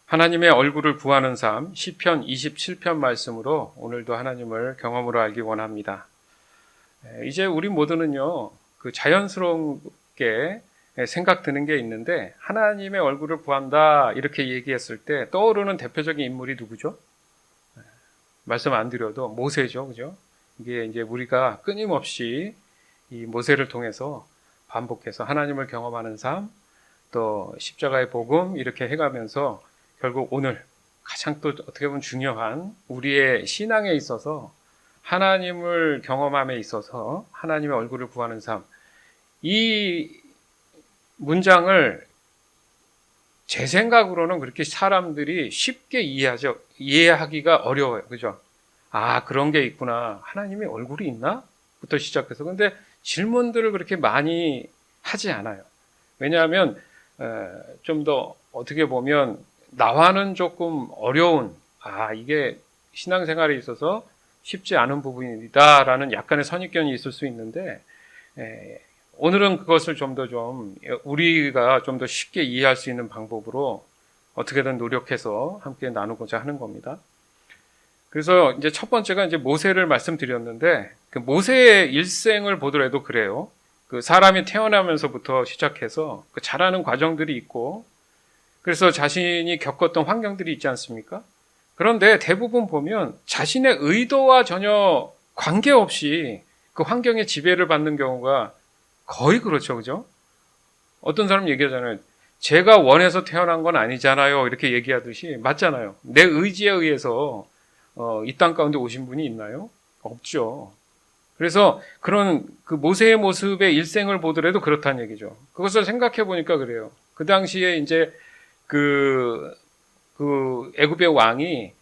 하나님의 얼굴을 구하는 삶, 시편 27편 말씀으로 오늘도 하나님을 경험으로 알기 원합니다. 이제 우리 모두는요, 그 자연스럽게 생각 드는 게 있는데, 하나님의 얼굴을 구한다 이렇게 얘기했을 때 떠오르는 대표적인 인물이 누구죠? 말씀 안 드려도 모세죠, 그죠? 이게 이제 우리가 끊임없이 이 모세를 통해서 반복해서 하나님을 경험하는 삶, 또 십자가의 복음 이렇게 해가면서 결국 오늘 가장 또 어떻게 보면 중요한 우리의 신앙에 있어서 하나님을 경험함에 있어서 하나님의 얼굴을 구하는 삶, 이 문장을 제 생각으로는 그렇게 사람들이 쉽게 이해하기가 어려워요. 그죠? 아, 그런 게 있구나. 하나님의 얼굴이 있나? 부터 시작해서. 근데 질문들을 그렇게 많이 하지 않아요. 왜냐하면 좀 더 어떻게 보면 나와는 조금 어려운, 이게 신앙생활에 있어서 쉽지 않은 부분이다라는 약간의 선입견이 있을 수 있는데, 오늘은 그것을 우리가 좀 더 쉽게 이해할 수 있는 방법으로 어떻게든 노력해서 함께 나누고자 하는 겁니다. 그래서 이제 첫 번째가 이제 모세를 말씀드렸는데, 그 모세의 일생을 보더라도 그래요. 그 사람이 태어나면서부터 시작해서 그 자라는 과정들이 있고, 그래서 자신이 겪었던 환경들이 있지 않습니까? 그런데 대부분 보면 자신의 의도와 전혀 관계없이 그 환경의 지배를 받는 경우가 거의 그렇죠. 그죠? 어떤 사람 얘기하잖아요. 제가 원해서 태어난 건 아니잖아요. 이렇게 얘기하듯이 맞잖아요. 내 의지에 의해서 이 땅 가운데 오신 분이 있나요? 없죠. 그래서 그런 그 모세의 모습의 일생을 보더라도 그렇다는 얘기죠. 그것을 생각해 보니까 그래요. 그 당시에 이제 그 애굽의 왕이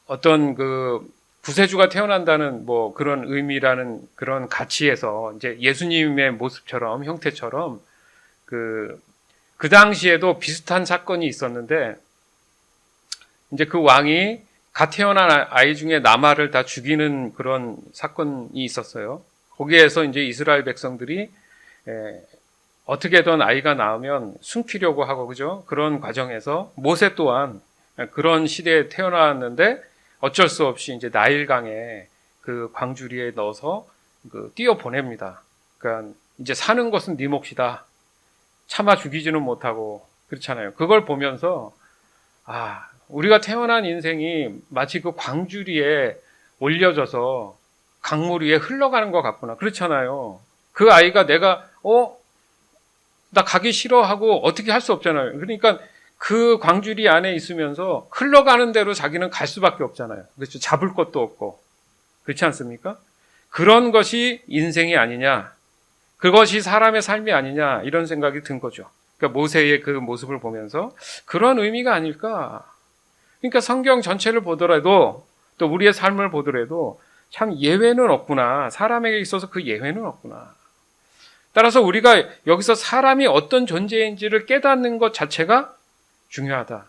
어떤 그 구세주가 태어난다는 뭐 그런 의미라는 그런 가치에서 이제 예수님의 모습처럼 형태처럼 그 당시에도 비슷한 사건이 있었는데, 이제 그 왕이 갓 태어난 아이 중에 남아를 다 죽이는 그런 사건이 있었어요. 거기에서 이제 이스라엘 백성들이 어떻게든 아이가 나오면 숨기려고 하고, 그죠? 그런 과정에서 모세 또한 그런 시대에 태어났는데 어쩔 수 없이 이제 나일강에 그 광주리에 넣어서 띄어 보냅니다. 그러니까 이제 사는 것은 네 몫이다. 차마 죽이지는 못하고 그렇잖아요. 그걸 보면서 우리가 태어난 인생이 마치 그 광주리에 올려져서 강물 위에 흘러가는 것 같구나. 그렇잖아요. 그 아이가 내가 나 가기 싫어하고 어떻게 할 수 없잖아요. 그러니까 그 광주리 안에 있으면서 흘러가는 대로 자기는 갈 수밖에 없잖아요. 그렇죠. 잡을 것도 없고. 그렇지 않습니까? 그런 것이 인생이 아니냐. 그것이 사람의 삶이 아니냐. 이런 생각이 든 거죠. 그러니까 모세의 그 모습을 보면서 그런 의미가 아닐까. 그러니까 성경 전체를 보더라도 또 우리의 삶을 보더라도 참 예외는 없구나. 사람에게 있어서 그 예외는 없구나. 따라서 우리가 여기서 사람이 어떤 존재인지를 깨닫는 것 자체가 중요하다.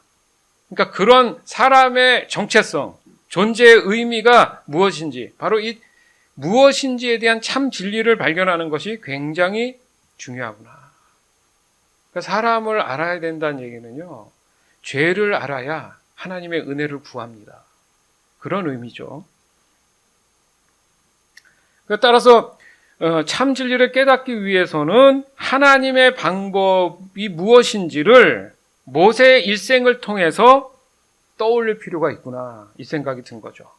그러니까 그런 사람의 정체성, 존재의 의미가 무엇인지, 바로 이 무엇인지에 대한 참 진리를 발견하는 것이 굉장히 중요하구나. 그러니까 사람을 알아야 된다는 얘기는요, 죄를 알아야 하나님의 은혜를 구합니다. 그런 의미죠. 따라서 참 진리를 깨닫기 위해서는 하나님의 방법이 무엇인지를 모세의 일생을 통해서 떠올릴 필요가 있구나, 이 생각이 든 거죠.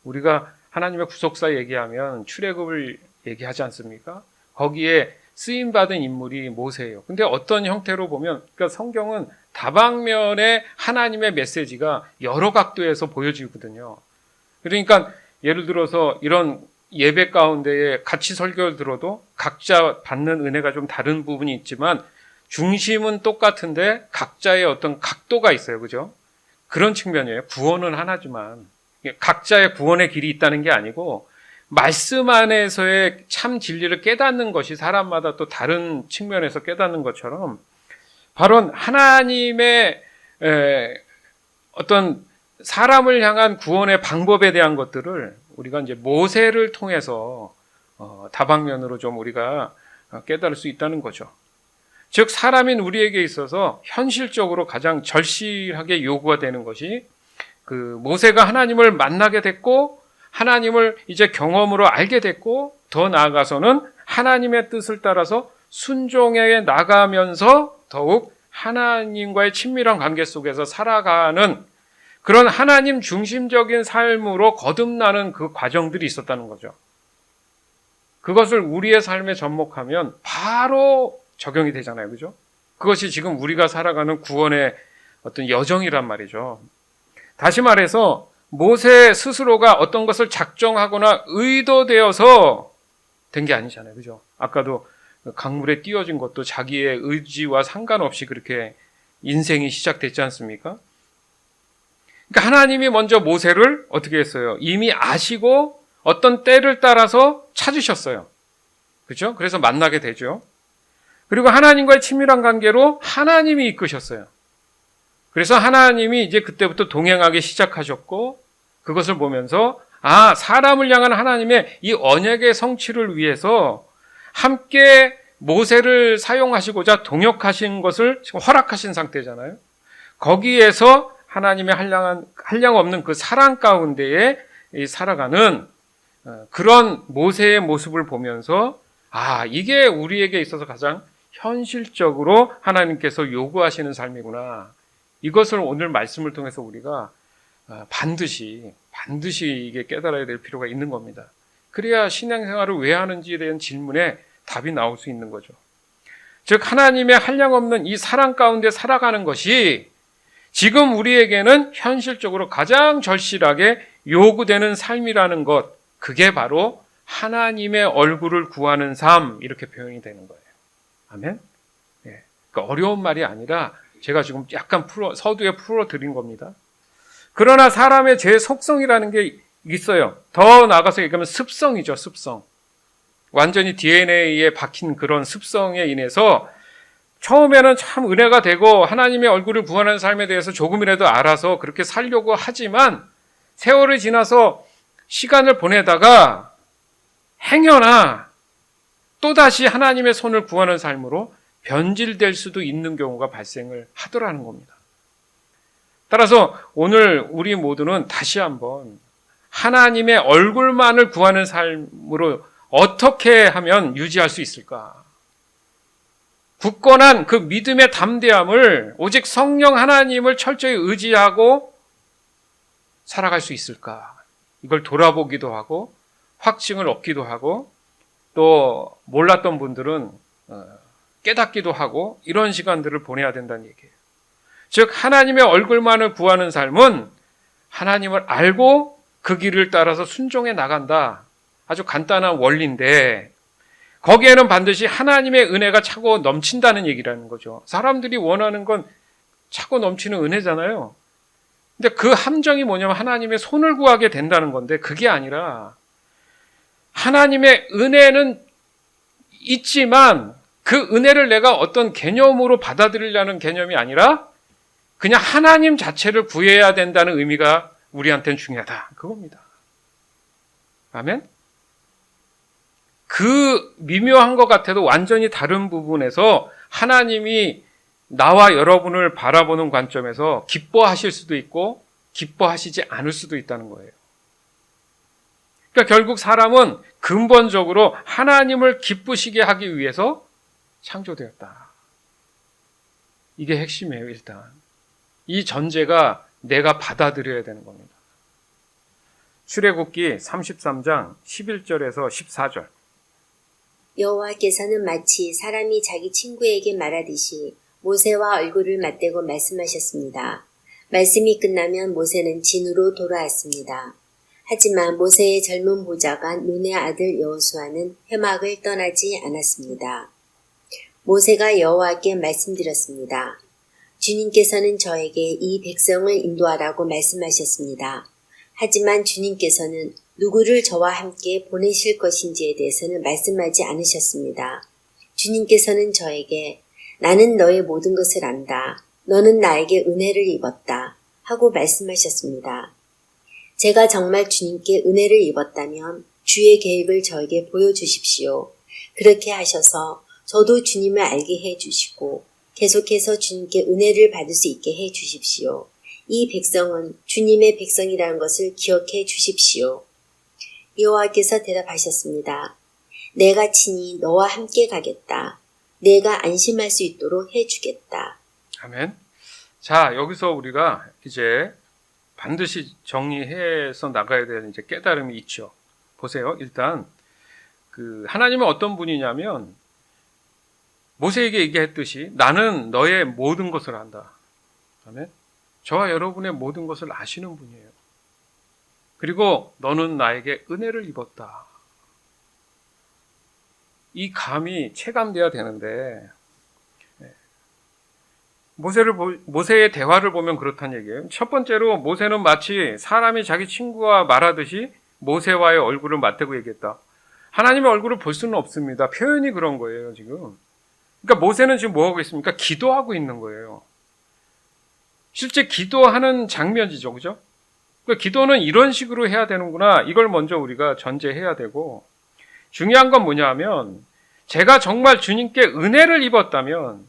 우리가 하나님의 구속사 얘기하면 출애굽을 얘기하지 않습니까? 거기에 쓰임받은 인물이 모세예요. 근데 어떤 형태로 보면, 그러니까 성경은 다방면의 하나님의 메시지가 여러 각도에서 보여지거든요. 그러니까 예를 들어서 이런 예배 가운데에 같이 설교를 들어도 각자 받는 은혜가 좀 다른 부분이 있지만 중심은 똑같은데 각자의 어떤 각도가 있어요. 그죠? 그런 측면이에요. 구원은 하나지만 각자의 구원의 길이 있다는 게 아니고 말씀 안에서의 참 진리를 깨닫는 것이 사람마다 또 다른 측면에서 깨닫는 것처럼 바로 하나님의 어떤 사람을 향한 구원의 방법에 대한 것들을 우리가 이제 모세를 통해서 다방면으로 좀 우리가 깨달을 수 있다는 거죠. 즉 사람인 우리에게 있어서 현실적으로 가장 절실하게 요구가 되는 것이 그 모세가 하나님을 만나게 됐고 하나님을 이제 경험으로 알게 됐고 더 나아가서는 하나님의 뜻을 따라서 순종해 나가면서 더욱 하나님과의 친밀한 관계 속에서 살아가는 그런 하나님 중심적인 삶으로 거듭나는 그 과정들이 있었다는 거죠. 그것을 우리의 삶에 접목하면 바로 적용이 되잖아요. 그죠? 그것이 지금 우리가 살아가는 구원의 어떤 여정이란 말이죠. 다시 말해서 모세 스스로가 어떤 것을 작정하거나 의도되어서 된 게 아니잖아요. 그죠? 아까도 강물에 띄어진 것도 자기의 의지와 상관없이 그렇게 인생이 시작됐지 않습니까? 그러니까 하나님이 먼저 모세를 어떻게 했어요? 이미 아시고 어떤 때를 따라서 찾으셨어요. 그렇죠? 그래서 만나게 되죠. 그리고 하나님과의 친밀한 관계로 하나님이 이끄셨어요. 그래서 하나님이 이제 그때부터 동행하기 시작하셨고 그것을 보면서 사람을 향한 하나님의 이 언약의 성취를 위해서 함께 모세를 사용하시고자 동역하신 것을 지금 허락하신 상태잖아요. 거기에서 하나님의 한량 없는 그 사랑 가운데에 살아가는 그런 모세의 모습을 보면서 이게 우리에게 있어서 가장 현실적으로 하나님께서 요구하시는 삶이구나. 이것을 오늘 말씀을 통해서 우리가 반드시 이게 깨달아야 될 필요가 있는 겁니다. 그래야 신앙생활을 왜 하는지에 대한 질문에 답이 나올 수 있는 거죠. 즉 하나님의 한량없는 이 사랑 가운데 살아가는 것이 지금 우리에게는 현실적으로 가장 절실하게 요구되는 삶이라는 것, 그게 바로 하나님의 얼굴을 구하는 삶, 이렇게 표현이 되는 거예요. 아멘? 예. 그러니까 어려운 말이 아니라 제가 지금 약간 서두에 풀어드린 겁니다. 그러나 사람의 제 속성이라는 게 있어요. 더 나아가서 얘기하면 습성이죠, 습성. 완전히 DNA에 박힌 그런 습성에 인해서 처음에는 참 은혜가 되고 하나님의 얼굴을 구하는 삶에 대해서 조금이라도 알아서 그렇게 살려고 하지만 세월이 지나서 시간을 보내다가 행여나 또다시 하나님의 손을 구하는 삶으로 변질될 수도 있는 경우가 발생을 하더라는 겁니다. 따라서 오늘 우리 모두는 다시 한번 하나님의 얼굴만을 구하는 삶으로 어떻게 하면 유지할 수 있을까? 굳건한 그 믿음의 담대함을 오직 성령 하나님을 철저히 의지하고 살아갈 수 있을까? 이걸 돌아보기도 하고 확증을 얻기도 하고 또 몰랐던 분들은 깨닫기도 하고 이런 시간들을 보내야 된다는 얘기예요. 즉 하나님의 얼굴만을 구하는 삶은 하나님을 알고 그 길을 따라서 순종해 나간다. 아주 간단한 원리인데 거기에는 반드시 하나님의 은혜가 차고 넘친다는 얘기라는 거죠. 사람들이 원하는 건 차고 넘치는 은혜잖아요. 근데 그 함정이 뭐냐면 하나님의 손을 구하게 된다는 건데 그게 아니라 하나님의 은혜는 있지만 그 은혜를 내가 어떤 개념으로 받아들이려는 개념이 아니라 그냥 하나님 자체를 구해야 된다는 의미가 우리한테는 중요하다. 그겁니다. 아멘? 그 미묘한 것 같아도 완전히 다른 부분에서 하나님이 나와 여러분을 바라보는 관점에서 기뻐하실 수도 있고 기뻐하시지 않을 수도 있다는 거예요. 그러니까 결국 사람은 근본적으로 하나님을 기쁘시게 하기 위해서 창조되었다. 이게 핵심이에요, 일단. 이 전제가 내가 받아들여야 되는 겁니다. 출애굽기 33장 11절에서 14절. 여호와께서는 마치 사람이 자기 친구에게 말하듯이 모세와 얼굴을 맞대고 말씀하셨습니다. 말씀이 끝나면 모세는 진으로 돌아왔습니다. 하지만 모세의 젊은 보좌가 눈의 아들 여호수아는 회막을 떠나지 않았습니다. 모세가 여호와께 말씀드렸습니다. 주님께서는 저에게 이 백성을 인도하라고 말씀하셨습니다. 하지만 주님께서는 누구를 저와 함께 보내실 것인지에 대해서는 말씀하지 않으셨습니다. 주님께서는 저에게 나는 너의 모든 것을 안다. 너는 나에게 은혜를 입었다. 하고 말씀하셨습니다. 제가 정말 주님께 은혜를 입었다면 주의 계획을 저에게 보여주십시오. 그렇게 하셔서 저도 주님을 알게 해 주시고 계속해서 주님께 은혜를 받을 수 있게 해 주십시오. 이 백성은 주님의 백성이라는 것을 기억해 주십시오. 여호와께서 대답하셨습니다. 내가 친히 너와 함께 가겠다. 내가 안심할 수 있도록 해 주겠다. 아멘. 자, 여기서 우리가 이제 반드시 정리해서 나가야 될 이제 깨달음이 있죠. 보세요. 일단 하나님은 어떤 분이냐면 모세에게 얘기했듯이 나는 너의 모든 것을 안다. 아멘. 저와 여러분의 모든 것을 아시는 분이에요. 그리고 너는 나에게 은혜를 입었다. 이 감이 체감돼야 되는데 모세의 대화를 보면 그렇다는 얘기예요. 첫 번째로 모세는 마치 사람이 자기 친구와 말하듯이 모세와의 얼굴을 맞대고 얘기했다. 하나님의 얼굴을 볼 수는 없습니다. 표현이 그런 거예요, 지금. 그러니까 모세는 지금 뭐 하고 있습니까? 기도하고 있는 거예요. 실제 기도하는 장면이죠, 그죠? 그러니까 기도는 이런 식으로 해야 되는구나. 이걸 먼저 우리가 전제해야 되고, 중요한 건 뭐냐면 제가 정말 주님께 은혜를 입었다면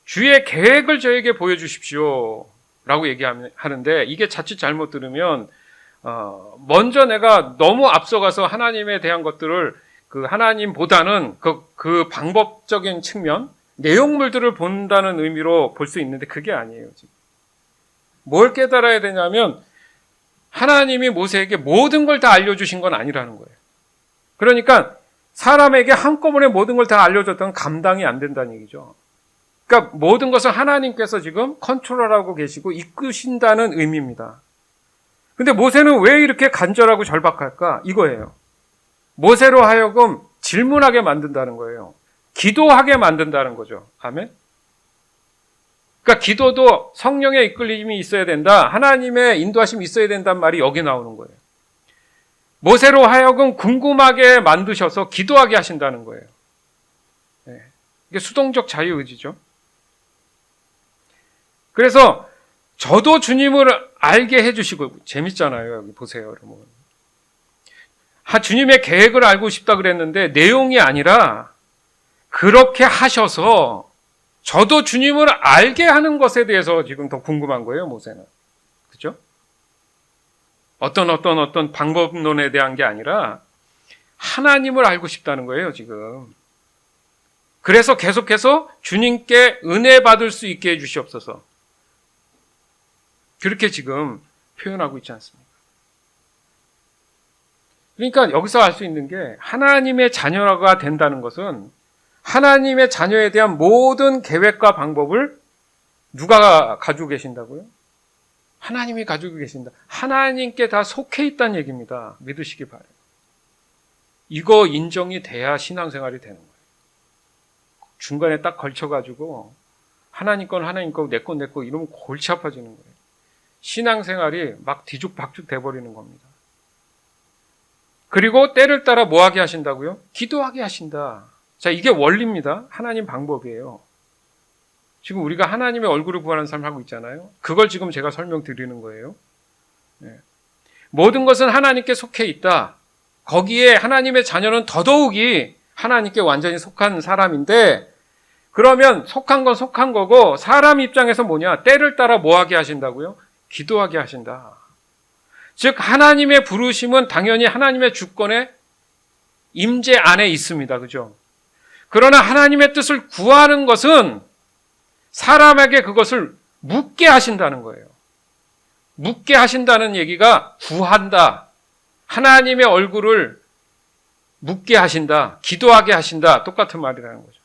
주의 계획을 저에게 보여주십시오 라고 얘기하는데, 이게 자칫 잘못 들으면 먼저 내가 너무 앞서가서 하나님에 대한 것들을 하나님보다는 그 방법적인 측면, 내용물들을 본다는 의미로 볼 수 있는데 그게 아니에요. 지금 뭘 깨달아야 되냐면 하나님이 모세에게 모든 걸 다 알려주신 건 아니라는 거예요. 그러니까 사람에게 한꺼번에 모든 걸 다 알려줬다면 감당이 안 된다는 얘기죠. 그러니까 모든 것을 하나님께서 지금 컨트롤하고 계시고 이끄신다는 의미입니다. 근데 모세는 왜 이렇게 간절하고 절박할까? 이거예요. 모세로 하여금 질문하게 만든다는 거예요. 기도하게 만든다는 거죠. 아멘? 그러니까 기도도 성령의 이끌림이 있어야 된다. 하나님의 인도하심이 있어야 된다는 말이 여기 나오는 거예요. 모세로 하여금 궁금하게 만드셔서 기도하게 하신다는 거예요. 네. 이게 수동적 자유의지죠. 그래서 저도 주님을 알게 해주시고, 재밌잖아요. 여기 보세요, 여러분. 주님의 계획을 알고 싶다 그랬는데 내용이 아니라 그렇게 하셔서 저도 주님을 알게 하는 것에 대해서 지금 더 궁금한 거예요, 모세는. 그죠? 어떤 방법론에 대한 게 아니라 하나님을 알고 싶다는 거예요, 지금. 그래서 계속해서 주님께 은혜 받을 수 있게 해주시옵소서. 그렇게 지금 표현하고 있지 않습니까? 그러니까 여기서 알 수 있는 게 하나님의 자녀가 된다는 것은 하나님의 자녀에 대한 모든 계획과 방법을 누가 가지고 계신다고요? 하나님이 가지고 계신다. 하나님께 다 속해 있다는 얘기입니다. 믿으시기 바라요. 이거 인정이 돼야 신앙생활이 되는 거예요. 중간에 딱 걸쳐가지고 하나님 건 하나님 거고 내 건 내 거 이러면 골치 아파지는 거예요. 신앙생활이 막 뒤죽박죽 돼버리는 겁니다. 그리고 때를 따라 뭐 하게 하신다고요? 기도하게 하신다. 자, 이게 원리입니다. 하나님 방법이에요. 지금 우리가 하나님의 얼굴을 구하는 삶을 하고 있잖아요. 그걸 지금 제가 설명드리는 거예요. 네. 모든 것은 하나님께 속해 있다. 거기에 하나님의 자녀는 더더욱이 하나님께 완전히 속한 사람인데, 그러면 속한 건 속한 거고 사람 입장에서 뭐냐? 때를 따라 뭐 하게 하신다고요? 기도하게 하신다. 즉 하나님의 부르심은 당연히 하나님의 주권의 임재 안에 있습니다. 그죠? 그러나 하나님의 뜻을 구하는 것은 사람에게 그것을 묻게 하신다는 거예요. 묻게 하신다는 얘기가 구한다. 하나님의 얼굴을 묻게 하신다. 기도하게 하신다. 똑같은 말이라는 거죠.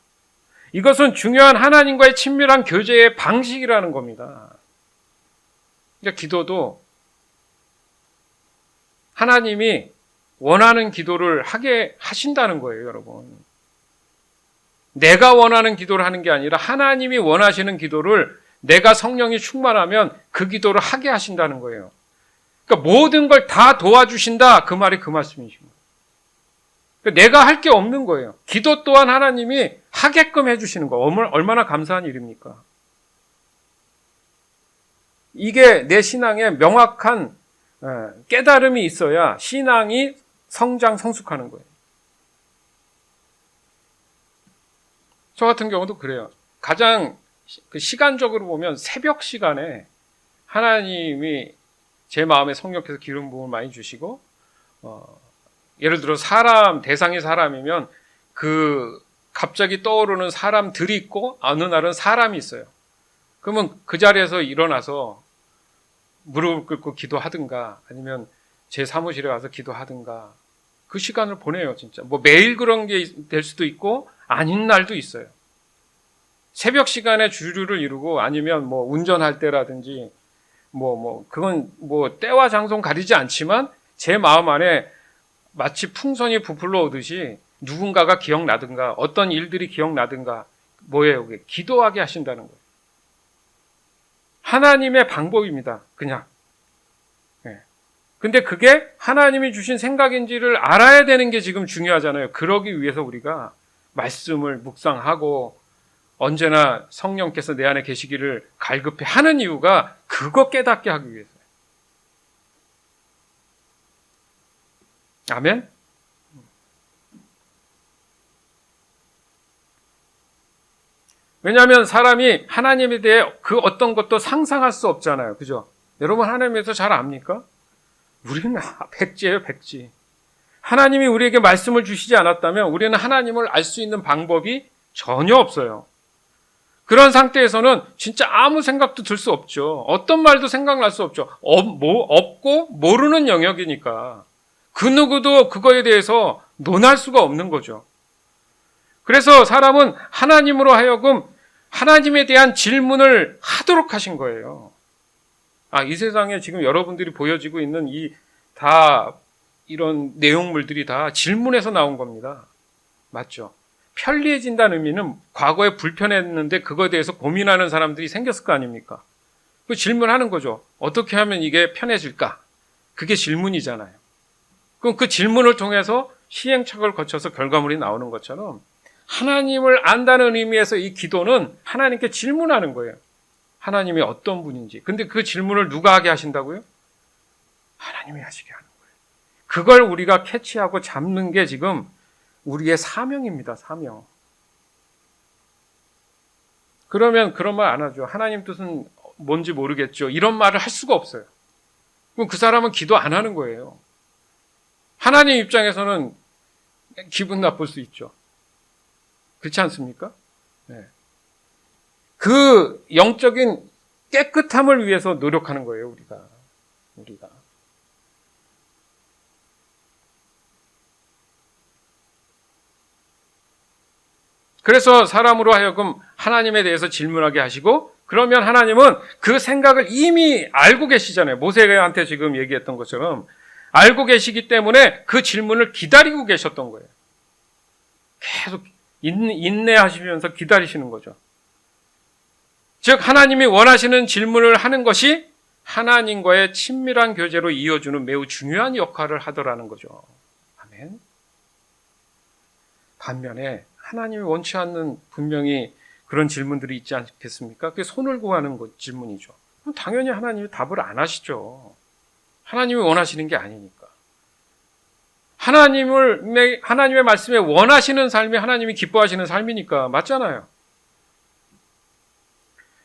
이것은 중요한 하나님과의 친밀한 교제의 방식이라는 겁니다. 그러니까 기도도 하나님이 원하는 기도를 하게 하신다는 거예요, 여러분. 내가 원하는 기도를 하는 게 아니라 하나님이 원하시는 기도를 내가 성령이 충만하면 그 기도를 하게 하신다는 거예요. 그러니까 모든 걸 다 도와주신다. 그 말이 그 말씀이십니다. 그러니까 내가 할 게 없는 거예요. 기도 또한 하나님이 하게끔 해주시는 거. 얼마나 감사한 일입니까? 이게 내 신앙에 명확한 깨달음이 있어야 신앙이 성장, 성숙하는 거예요. 저 같은 경우도 그래요. 가장 그 시간적으로 보면 새벽 시간에 하나님이 제 마음에 성령께서 기름 부음을 많이 주시고, 예를 들어 대상이 사람이면 그 갑자기 떠오르는 사람들이 있고 어느 날은 사람이 있어요. 그러면 그 자리에서 일어나서 무릎을 꿇고 기도하든가 아니면 제 사무실에 와서 기도하든가 그 시간을 보내요, 진짜. 뭐 매일 그런 게 될 수도 있고 아닌 날도 있어요. 새벽 시간에 주류를 이루고 아니면 뭐 운전할 때라든지 그건 뭐 때와 장소 가리지 않지만 제 마음 안에 마치 풍선이 부풀러 오듯이 누군가가 기억나든가 어떤 일들이 기억나든가 뭐예요? 그게 기도하게 하신다는 거예요. 하나님의 방법입니다. 그냥. 근데 그게 하나님이 주신 생각인지를 알아야 되는 게 지금 중요하잖아요. 그러기 위해서 우리가 말씀을 묵상하고 언제나 성령께서 내 안에 계시기를 갈급해 하는 이유가 그거 깨닫게 하기 위해서요. 아멘? 왜냐하면 사람이 하나님에 대해 그 어떤 것도 상상할 수 없잖아요. 그죠? 여러분 하나님에 대해서 잘 압니까? 우리는 백지예요, 백지. 하나님이 우리에게 말씀을 주시지 않았다면 우리는 하나님을 알 수 있는 방법이 전혀 없어요. 그런 상태에서는 진짜 아무 생각도 들 수 없죠. 어떤 말도 생각날 수 없죠. 없고 모르는 영역이니까 그 누구도 그거에 대해서 논할 수가 없는 거죠. 그래서 사람은 하나님으로 하여금 하나님에 대한 질문을 하도록 하신 거예요. 이 세상에 지금 여러분들이 보여지고 있는 이런 내용물들이 다 질문에서 나온 겁니다. 맞죠? 편리해진다는 의미는 과거에 불편했는데 그거에 대해서 고민하는 사람들이 생겼을 거 아닙니까? 그 질문하는 거죠. 어떻게 하면 이게 편해질까? 그게 질문이잖아요. 그럼 그 질문을 통해서 시행착오를 거쳐서 결과물이 나오는 것처럼 하나님을 안다는 의미에서 이 기도는 하나님께 질문하는 거예요. 하나님이 어떤 분인지. 근데 그 질문을 누가 하게 하신다고요? 하나님이 하시게 하는 거예요. 그걸 우리가 캐치하고 잡는 게 지금 우리의 사명입니다. 사명. 그러면 그런 말 안 하죠. 하나님 뜻은 뭔지 모르겠죠. 이런 말을 할 수가 없어요. 그럼 그 사람은 기도 안 하는 거예요. 하나님 입장에서는 기분 나쁠 수 있죠. 그렇지 않습니까? 네. 그 영적인 깨끗함을 위해서 노력하는 거예요, 우리가. 그래서 사람으로 하여금 하나님에 대해서 질문하게 하시고, 그러면 하나님은 그 생각을 이미 알고 계시잖아요. 모세한테 지금 얘기했던 것처럼 알고 계시기 때문에 그 질문을 기다리고 계셨던 거예요. 계속 인내하시면서 기다리시는 거죠. 즉 하나님이 원하시는 질문을 하는 것이 하나님과의 친밀한 교제로 이어주는 매우 중요한 역할을 하더라는 거죠. 아멘. 반면에 하나님이 원치 않는 분명히 그런 질문들이 있지 않겠습니까? 그게 손을 구하는 질문이죠. 그럼 당연히 하나님이 답을 안 하시죠. 하나님이 원하시는 게 아니니까. 하나님의 말씀에 원하시는 삶이 하나님이 기뻐하시는 삶이니까 맞잖아요.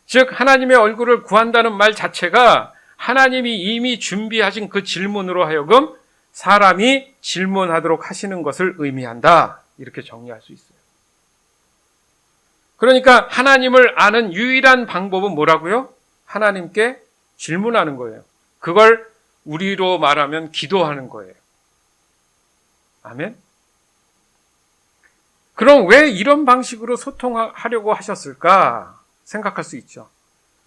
즉 하나님의 얼굴을 구한다는 말 자체가 하나님이 이미 준비하신 그 질문으로 하여금 사람이 질문하도록 하시는 것을 의미한다. 이렇게 정리할 수 있어요. 그러니까 하나님을 아는 유일한 방법은 뭐라고요? 하나님께 질문하는 거예요. 그걸 우리로 말하면 기도하는 거예요. 아멘? 그럼 왜 이런 방식으로 소통하려고 하셨을까 생각할 수 있죠.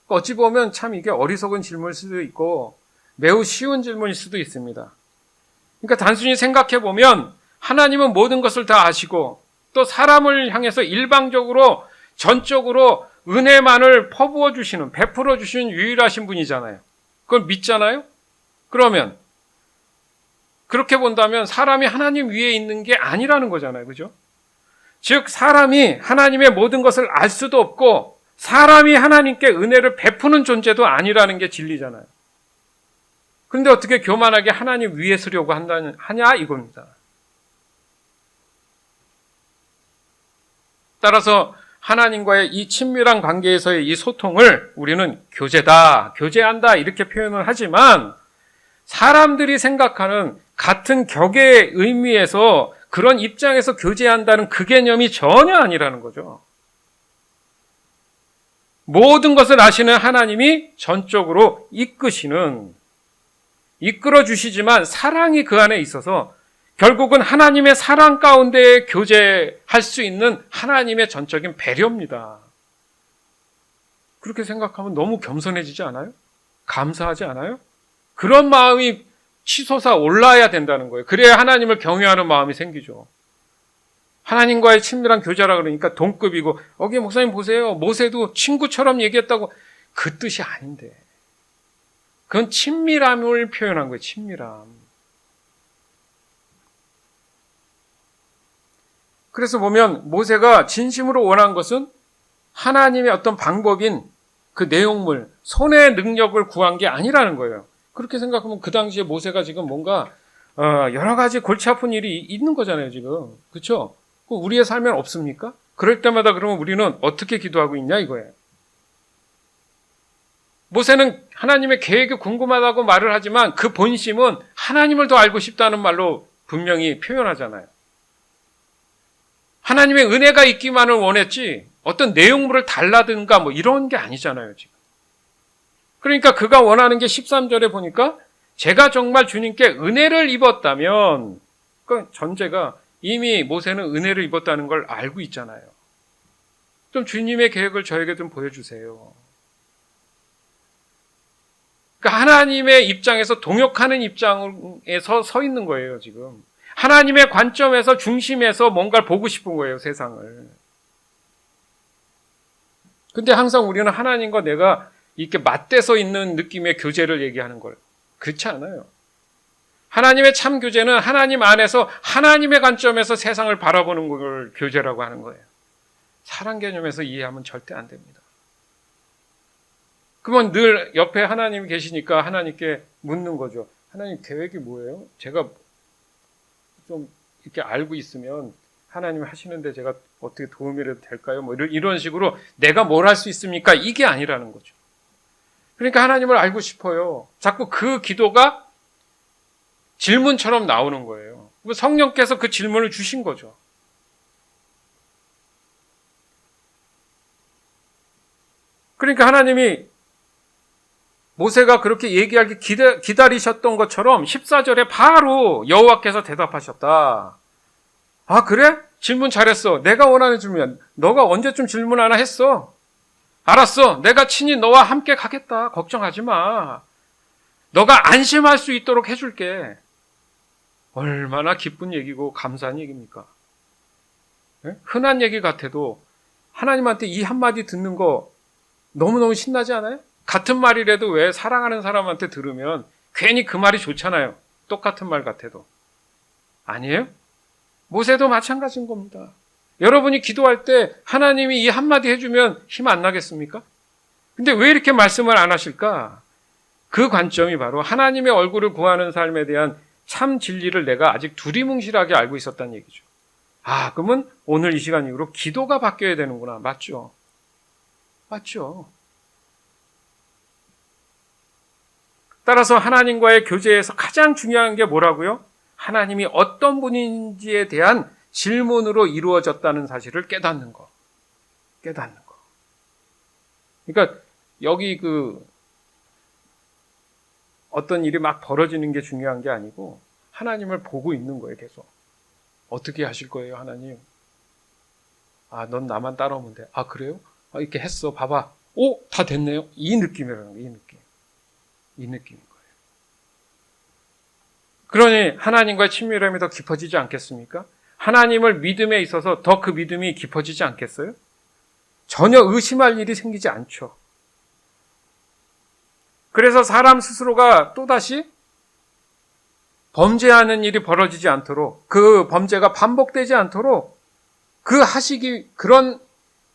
어찌 보면 참 이게 어리석은 질문일 수도 있고 매우 쉬운 질문일 수도 있습니다. 그러니까 단순히 생각해 보면 하나님은 모든 것을 다 아시고 또 사람을 향해서 일방적으로 전적으로 은혜만을 퍼부어 주시는, 베풀어 주시는 유일하신 분이잖아요. 그걸 믿잖아요? 그러면 그렇게 본다면 사람이 하나님 위에 있는 게 아니라는 거잖아요. 그죠? 즉 사람이 하나님의 모든 것을 알 수도 없고 사람이 하나님께 은혜를 베푸는 존재도 아니라는 게 진리잖아요. 그런데 어떻게 교만하게 하나님 위에 서려고 하냐 이겁니다. 따라서 하나님과의 이 친밀한 관계에서의 이 소통을 우리는 교제다, 교제한다 이렇게 표현을 하지만 사람들이 생각하는 같은 격의 의미에서 그런 입장에서 교제한다는 그 개념이 전혀 아니라는 거죠. 모든 것을 아시는 하나님이 전적으로 이끌어 주시지만 사랑이 그 안에 있어서 결국은 하나님의 사랑 가운데 교제할 수 있는 하나님의 전적인 배려입니다. 그렇게 생각하면 너무 겸손해지지 않아요? 감사하지 않아요? 그런 마음이 치솟아 올라야 된다는 거예요. 그래야 하나님을 경외하는 마음이 생기죠. 하나님과의 친밀한 교제라 그러니까 동급이고 여기 목사님 보세요. 모세도 친구처럼 얘기했다고 그 뜻이 아닌데 그건 친밀함을 표현한 거예요. 친밀함. 그래서 보면 모세가 진심으로 원한 것은 하나님의 어떤 방법인 그 내용물, 손의 능력을 구한 게 아니라는 거예요. 그렇게 생각하면 그 당시에 모세가 지금 뭔가 여러 가지 골치 아픈 일이 있는 거잖아요. 지금. 그렇죠? 우리의 삶엔 없습니까? 그럴 때마다 그러면 우리는 어떻게 기도하고 있냐 이거예요. 모세는 하나님의 계획이 궁금하다고 말을 하지만 그 본심은 하나님을 더 알고 싶다는 말로 분명히 표현하잖아요. 하나님의 은혜가 있기만을 원했지 어떤 내용물을 달라든가 뭐 이런 게 아니잖아요. 지금. 그러니까 그가 원하는 게 13절에 보니까 제가 정말 주님께 은혜를 입었다면 그 전제가 이미 모세는 은혜를 입었다는 걸 알고 있잖아요. 좀 주님의 계획을 저에게 좀 보여주세요. 그러니까 하나님의 입장에서 동역하는 입장에서 서 있는 거예요, 지금. 하나님의 관점에서 중심에서 뭔가를 보고 싶은 거예요, 세상을. 근데 항상 우리는 하나님과 내가 이렇게 맞대서 있는 느낌의 교제를 얘기하는 걸. 그렇지 않아요. 하나님의 참 교제는 하나님 안에서 하나님의 관점에서 세상을 바라보는 걸 교제라고 하는 거예요. 사랑 개념에서 이해하면 절대 안 됩니다. 그러면 늘 옆에 하나님이 계시니까 하나님께 묻는 거죠. 하나님 계획이 뭐예요? 제가 좀 이렇게 알고 있으면 하나님이 하시는데 제가 어떻게 도움이라도 될까요? 뭐 이런 식으로 내가 뭘 할 수 있습니까? 이게 아니라는 거죠. 그러니까 하나님을 알고 싶어요. 자꾸 그 기도가 질문처럼 나오는 거예요. 성령께서 그 질문을 주신 거죠. 그러니까 하나님이 모세가 그렇게 얘기하기 기다리셨던 것처럼 14절에 바로 여호와께서 대답하셨다. 아 그래? 질문 잘했어. 내가 원하는 질문이야. 너가 언제쯤 질문 하나 했어? 알았어. 내가 친히 너와 함께 가겠다. 걱정하지 마. 너가 안심할 수 있도록 해줄게. 얼마나 기쁜 얘기고 감사한 얘기입니까? 네? 흔한 얘기 같아도 하나님한테 이 한마디 듣는 거 너무너무 신나지 않아요? 같은 말이라도 왜 사랑하는 사람한테 들으면 괜히 그 말이 좋잖아요. 똑같은 말 같아도. 아니에요? 모세도 마찬가지인 겁니다. 여러분이 기도할 때 하나님이 이 한마디 해주면 힘 안 나겠습니까? 근데 왜 이렇게 말씀을 안 하실까? 그 관점이 바로 하나님의 얼굴을 구하는 삶에 대한 참 진리를 내가 아직 두리뭉실하게 알고 있었다는 얘기죠. 아, 그러면 오늘 이 시간 이후로 기도가 바뀌어야 되는구나. 맞죠? 맞죠? 따라서 하나님과의 교제에서 가장 중요한 게 뭐라고요? 하나님이 어떤 분인지에 대한 질문으로 이루어졌다는 사실을 깨닫는 거. 깨닫는 거. 그러니까 여기 어떤 일이 막 벌어지는 게 중요한 게 아니고 하나님을 보고 있는 거예요, 계속. 어떻게 하실 거예요, 하나님? 아, 넌 나만 따라오면 돼. 아, 그래요? 아, 이렇게 했어. 봐봐. 오, 다 됐네요. 이 느낌이라는 거예요, 이 느낌. 이 느낌인 거예요. 그러니 하나님과의 친밀함이 더 깊어지지 않겠습니까? 하나님을 믿음에 있어서 더 그 믿음이 깊어지지 않겠어요? 전혀 의심할 일이 생기지 않죠. 그래서 사람 스스로가 또다시 범죄하는 일이 벌어지지 않도록, 그 범죄가 반복되지 않도록 그런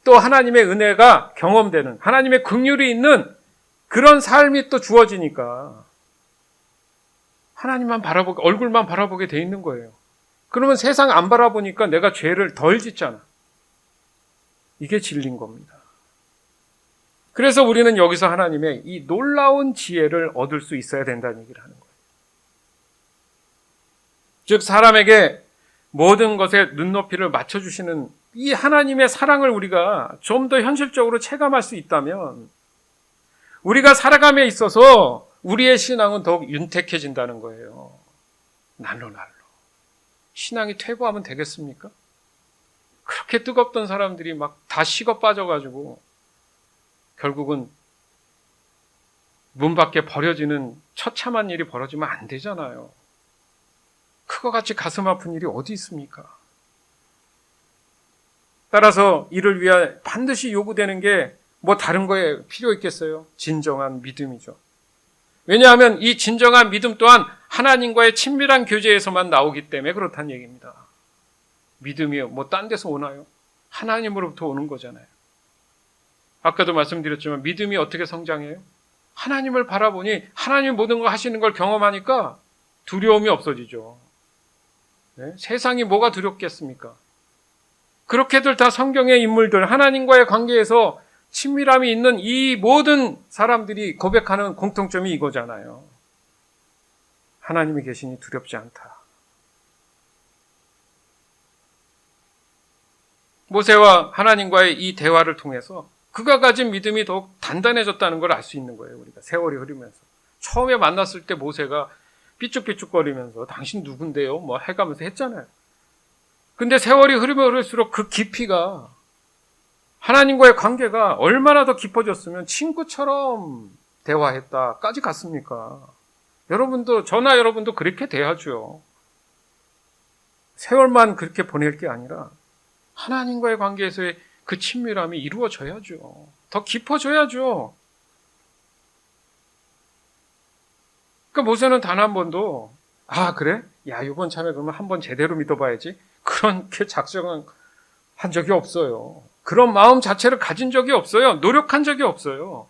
또 하나님의 은혜가 경험되는, 하나님의 긍휼이 있는 그런 삶이 또 주어지니까 하나님만 얼굴만 바라보게 돼 있는 거예요. 그러면 세상 안 바라보니까 내가 죄를 덜 짓잖아. 이게 진리인 겁니다. 그래서 우리는 여기서 하나님의 이 놀라운 지혜를 얻을 수 있어야 된다는 얘기를 하는 거예요. 즉 사람에게 모든 것에 눈높이를 맞춰주시는 이 하나님의 사랑을 우리가 좀 더 현실적으로 체감할 수 있다면 우리가 살아감에 있어서 우리의 신앙은 더욱 윤택해진다는 거예요. 날로. 신앙이 퇴보하면 되겠습니까? 그렇게 뜨겁던 사람들이 막 다 식어 빠져가지고 결국은 문 밖에 버려지는 처참한 일이 벌어지면 안 되잖아요. 그거 같이 가슴 아픈 일이 어디 있습니까? 따라서 이를 위해 반드시 요구되는 게 뭐 다른 거에 필요 있겠어요? 진정한 믿음이죠. 왜냐하면 이 진정한 믿음 또한 하나님과의 친밀한 교제에서만 나오기 때문에 그렇다는 얘기입니다. 믿음이 뭐 딴 데서 오나요? 하나님으로부터 오는 거잖아요. 아까도 말씀드렸지만 믿음이 어떻게 성장해요? 하나님을 바라보니 하나님 모든 걸 하시는 걸 경험하니까 두려움이 없어지죠. 네? 세상이 뭐가 두렵겠습니까? 그렇게들 다 성경의 인물들, 하나님과의 관계에서 친밀함이 있는 이 모든 사람들이 고백하는 공통점이 이거잖아요. 하나님이 계시니 두렵지 않다. 모세와 하나님과의 이 대화를 통해서 그가 가진 믿음이 더욱 단단해졌다는 걸 알 수 있는 거예요. 우리가 세월이 흐르면서. 처음에 만났을 때 모세가 삐쭉삐쭉거리면서 당신 누군데요? 뭐 해가면서 했잖아요. 근데 세월이 흐르면 흐를수록 그 깊이가 하나님과의 관계가 얼마나 더 깊어졌으면 친구처럼 대화했다까지 갔습니까? 여러분도 저나 여러분도 그렇게 돼야죠. 세월만 그렇게 보낼 게 아니라 하나님과의 관계에서의 그 친밀함이 이루어져야죠. 더 깊어져야죠. 그러니까 모세는 단 한 번도 그래? 야, 이번 참에 그러면 한번 제대로 믿어봐야지. 그렇게 작정한 적이 없어요. 그런 마음 자체를 가진 적이 없어요. 노력한 적이 없어요.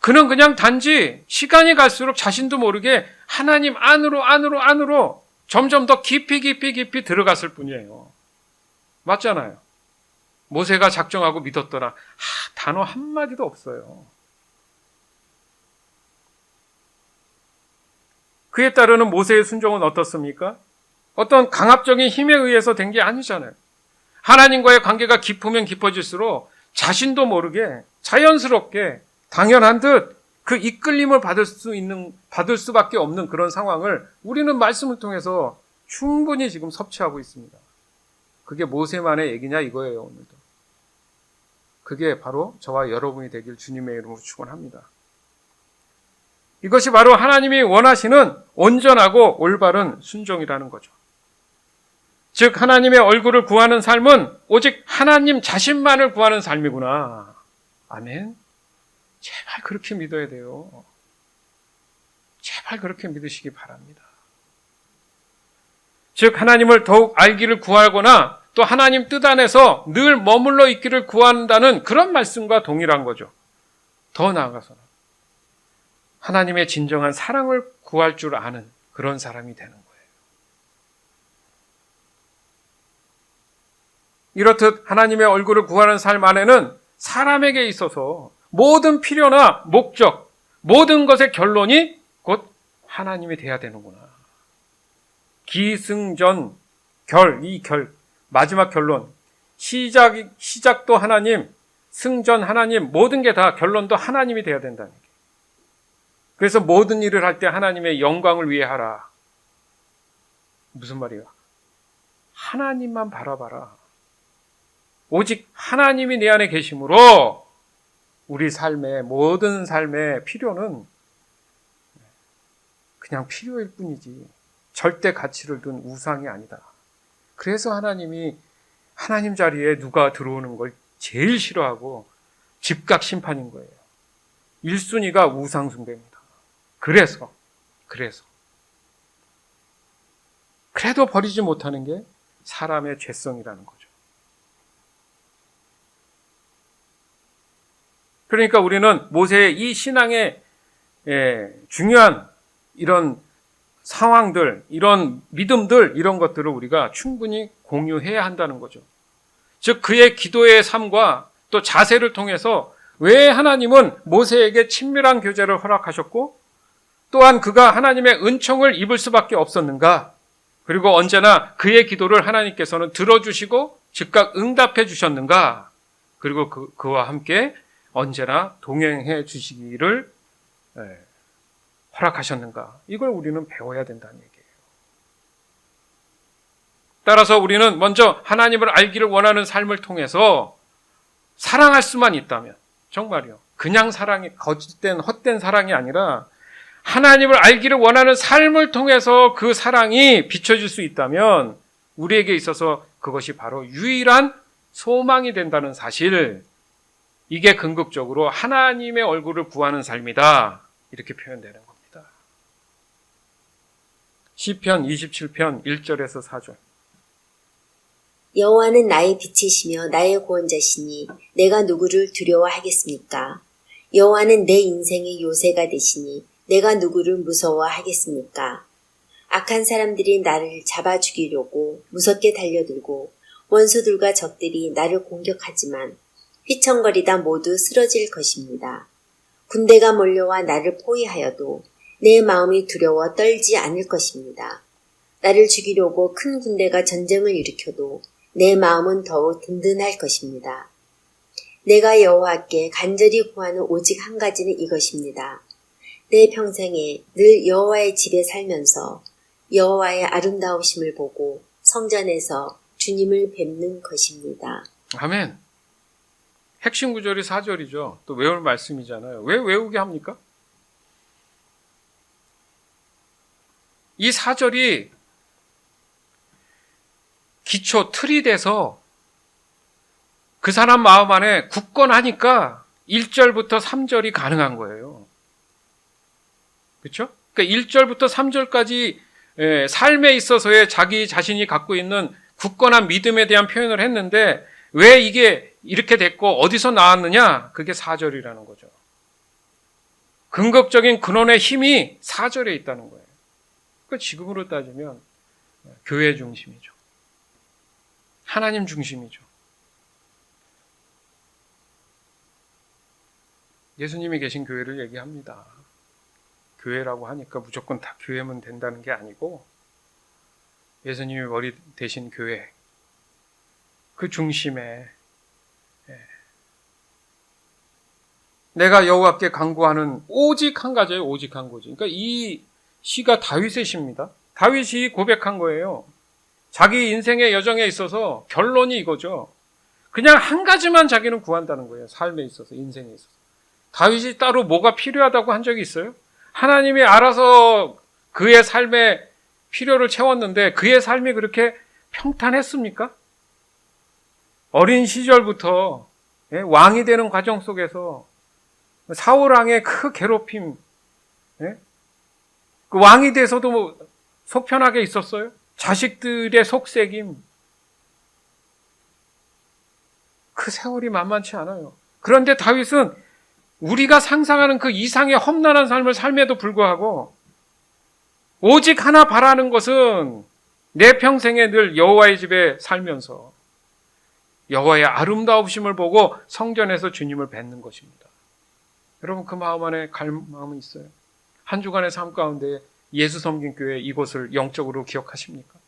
그는 그냥 단지 시간이 갈수록 자신도 모르게 하나님 안으로 점점 더 깊이 들어갔을 뿐이에요. 맞잖아요. 모세가 작정하고 믿었더라. 단어 한마디도 없어요. 그에 따르는 모세의 순종은 어떻습니까? 어떤 강압적인 힘에 의해서 된 게 아니잖아요. 하나님과의 관계가 깊으면 깊어질수록 자신도 모르게 자연스럽게 당연한 듯 그 이끌림을 받을 수밖에 없는 그런 상황을 우리는 말씀을 통해서 충분히 지금 섭취하고 있습니다. 그게 모세만의 얘기냐 이거예요, 오늘도. 그게 바로 저와 여러분이 되길 주님의 이름으로 축원합니다. 이것이 바로 하나님이 원하시는 온전하고 올바른 순종이라는 거죠. 즉 하나님의 얼굴을 구하는 삶은 오직 하나님 자신만을 구하는 삶이구나. 아멘. 제발 그렇게 믿어야 돼요. 제발 그렇게 믿으시기 바랍니다. 즉 하나님을 더욱 알기를 구하거나 또 하나님 뜻 안에서 늘 머물러 있기를 구한다는 그런 말씀과 동일한 거죠. 더 나아가서는 하나님의 진정한 사랑을 구할 줄 아는 그런 사람이 되는 거예요. 이렇듯 하나님의 얼굴을 구하는 삶 안에는 사람에게 있어서 모든 필요나 목적, 모든 것의 결론이 곧 하나님이 돼야 되는구나. 기승전, 마지막 결론. 시작도 하나님, 승전 하나님, 모든 게 다 결론도 하나님이 돼야 된다는 얘기예요. 그래서 모든 일을 할 때 하나님의 영광을 위해 하라. 무슨 말이야? 하나님만 바라봐라. 오직 하나님이 내 안에 계심으로 우리 모든 삶의 필요는 그냥 필요일 뿐이지 절대 가치를 둔 우상이 아니다. 그래서 하나님이 하나님 자리에 누가 들어오는 걸 제일 싫어하고 즉각 심판인 거예요. 1순위가 우상 숭배입니다. 그래서 그래도 버리지 못하는 게 사람의 죄성이라는 거죠. 그러니까 우리는 모세의 이 신앙의 중요한 이런 상황들, 이런 믿음들, 이런 것들을 우리가 충분히 공유해야 한다는 거죠. 즉 그의 기도의 삶과 또 자세를 통해서 왜 하나님은 모세에게 친밀한 교제를 허락하셨고 또한 그가 하나님의 은총을 입을 수밖에 없었는가? 그리고 언제나 그의 기도를 하나님께서는 들어주시고 즉각 응답해 주셨는가? 그리고 그와 함께 언제나 동행해 주시기를 허락하셨는가? 이걸 우리는 배워야 된다는 얘기예요. 따라서 우리는 먼저 하나님을 알기를 원하는 삶을 통해서 사랑할 수만 있다면, 정말요. 그냥 사랑이, 거짓된, 헛된 사랑이 아니라 하나님을 알기를 원하는 삶을 통해서 그 사랑이 비춰질 수 있다면 우리에게 있어서 그것이 바로 유일한 소망이 된다는 사실, 이게 궁극적으로 하나님의 얼굴을 구하는 삶이다. 이렇게 표현되는 겁니다. 시편 27편 1절에서 4절. 여호와는 나의 빛이시며 나의 구원자시니 내가 누구를 두려워하겠습니까? 여호와는 내 인생의 요새가 되시니 내가 누구를 무서워하겠습니까? 악한 사람들이 나를 잡아 죽이려고 무섭게 달려들고 원수들과 적들이 나를 공격하지만 휘청거리다 모두 쓰러질 것입니다. 군대가 몰려와 나를 포위하여도 내 마음이 두려워 떨지 않을 것입니다. 나를 죽이려고 큰 군대가 전쟁을 일으켜도 내 마음은 더욱 든든할 것입니다. 내가 여호와께 간절히 구하는 오직 한 가지는 이것입니다. 내 평생에 늘 여호와의 집에 살면서 여호와의 아름다우심을 보고 성전에서 주님을 뵙는 것입니다. 아멘. 핵심 구절이 4절이죠. 또 외울 말씀이잖아요. 왜 외우게 합니까? 이 4절이 기초, 틀이 돼서 그 사람 마음 안에 굳건하니까 1절부터 3절이 가능한 거예요. 그렇죠? 그러니까 1절부터 3절까지 삶에 있어서의 자기 자신이 갖고 있는 굳건한 믿음에 대한 표현을 했는데 왜 이게 이렇게 됐고 어디서 나왔느냐? 그게 4절이라는 거죠. 근거적인 근원의 힘이 4절에 있다는 거예요. 그러니까 지금으로 따지면 교회 중심이죠. 하나님 중심이죠. 예수님이 계신 교회를 얘기합니다. 교회라고 하니까 무조건 다 교회면 된다는 게 아니고 예수님이 머리 되신 교회, 그 중심에 내가 여호와께 간구하는 오직 한 가지예요. 오직 한 가지. 그러니까 이 시가 다윗의 시입니다. 다윗이 고백한 거예요. 자기 인생의 여정에 있어서 결론이 이거죠. 그냥 한 가지만 자기는 구한다는 거예요. 삶에 있어서, 인생에 있어서. 다윗이 따로 뭐가 필요하다고 한 적이 있어요? 하나님이 알아서 그의 삶의 필요를 채웠는데 그의 삶이 그렇게 평탄했습니까? 어린 시절부터 왕이 되는 과정 속에서 사울 왕의 그 괴롭힘, 그 왕이 돼서도 속 편하게 있었어요? 자식들의 속색임, 그 세월이 만만치 않아요. 그런데 다윗은 우리가 상상하는 그 이상의 험난한 삶을 삶에도 불구하고 오직 하나 바라는 것은 내 평생에 늘 여호와의 집에 살면서 여호와의 아름다우심을 보고 성전에서 주님을 뵙는 것입니다. 여러분 그 마음 안에 갈 마음은 있어요? 한 주간의 삶 가운데 예수 섬긴 교회 이곳을 영적으로 기억하십니까?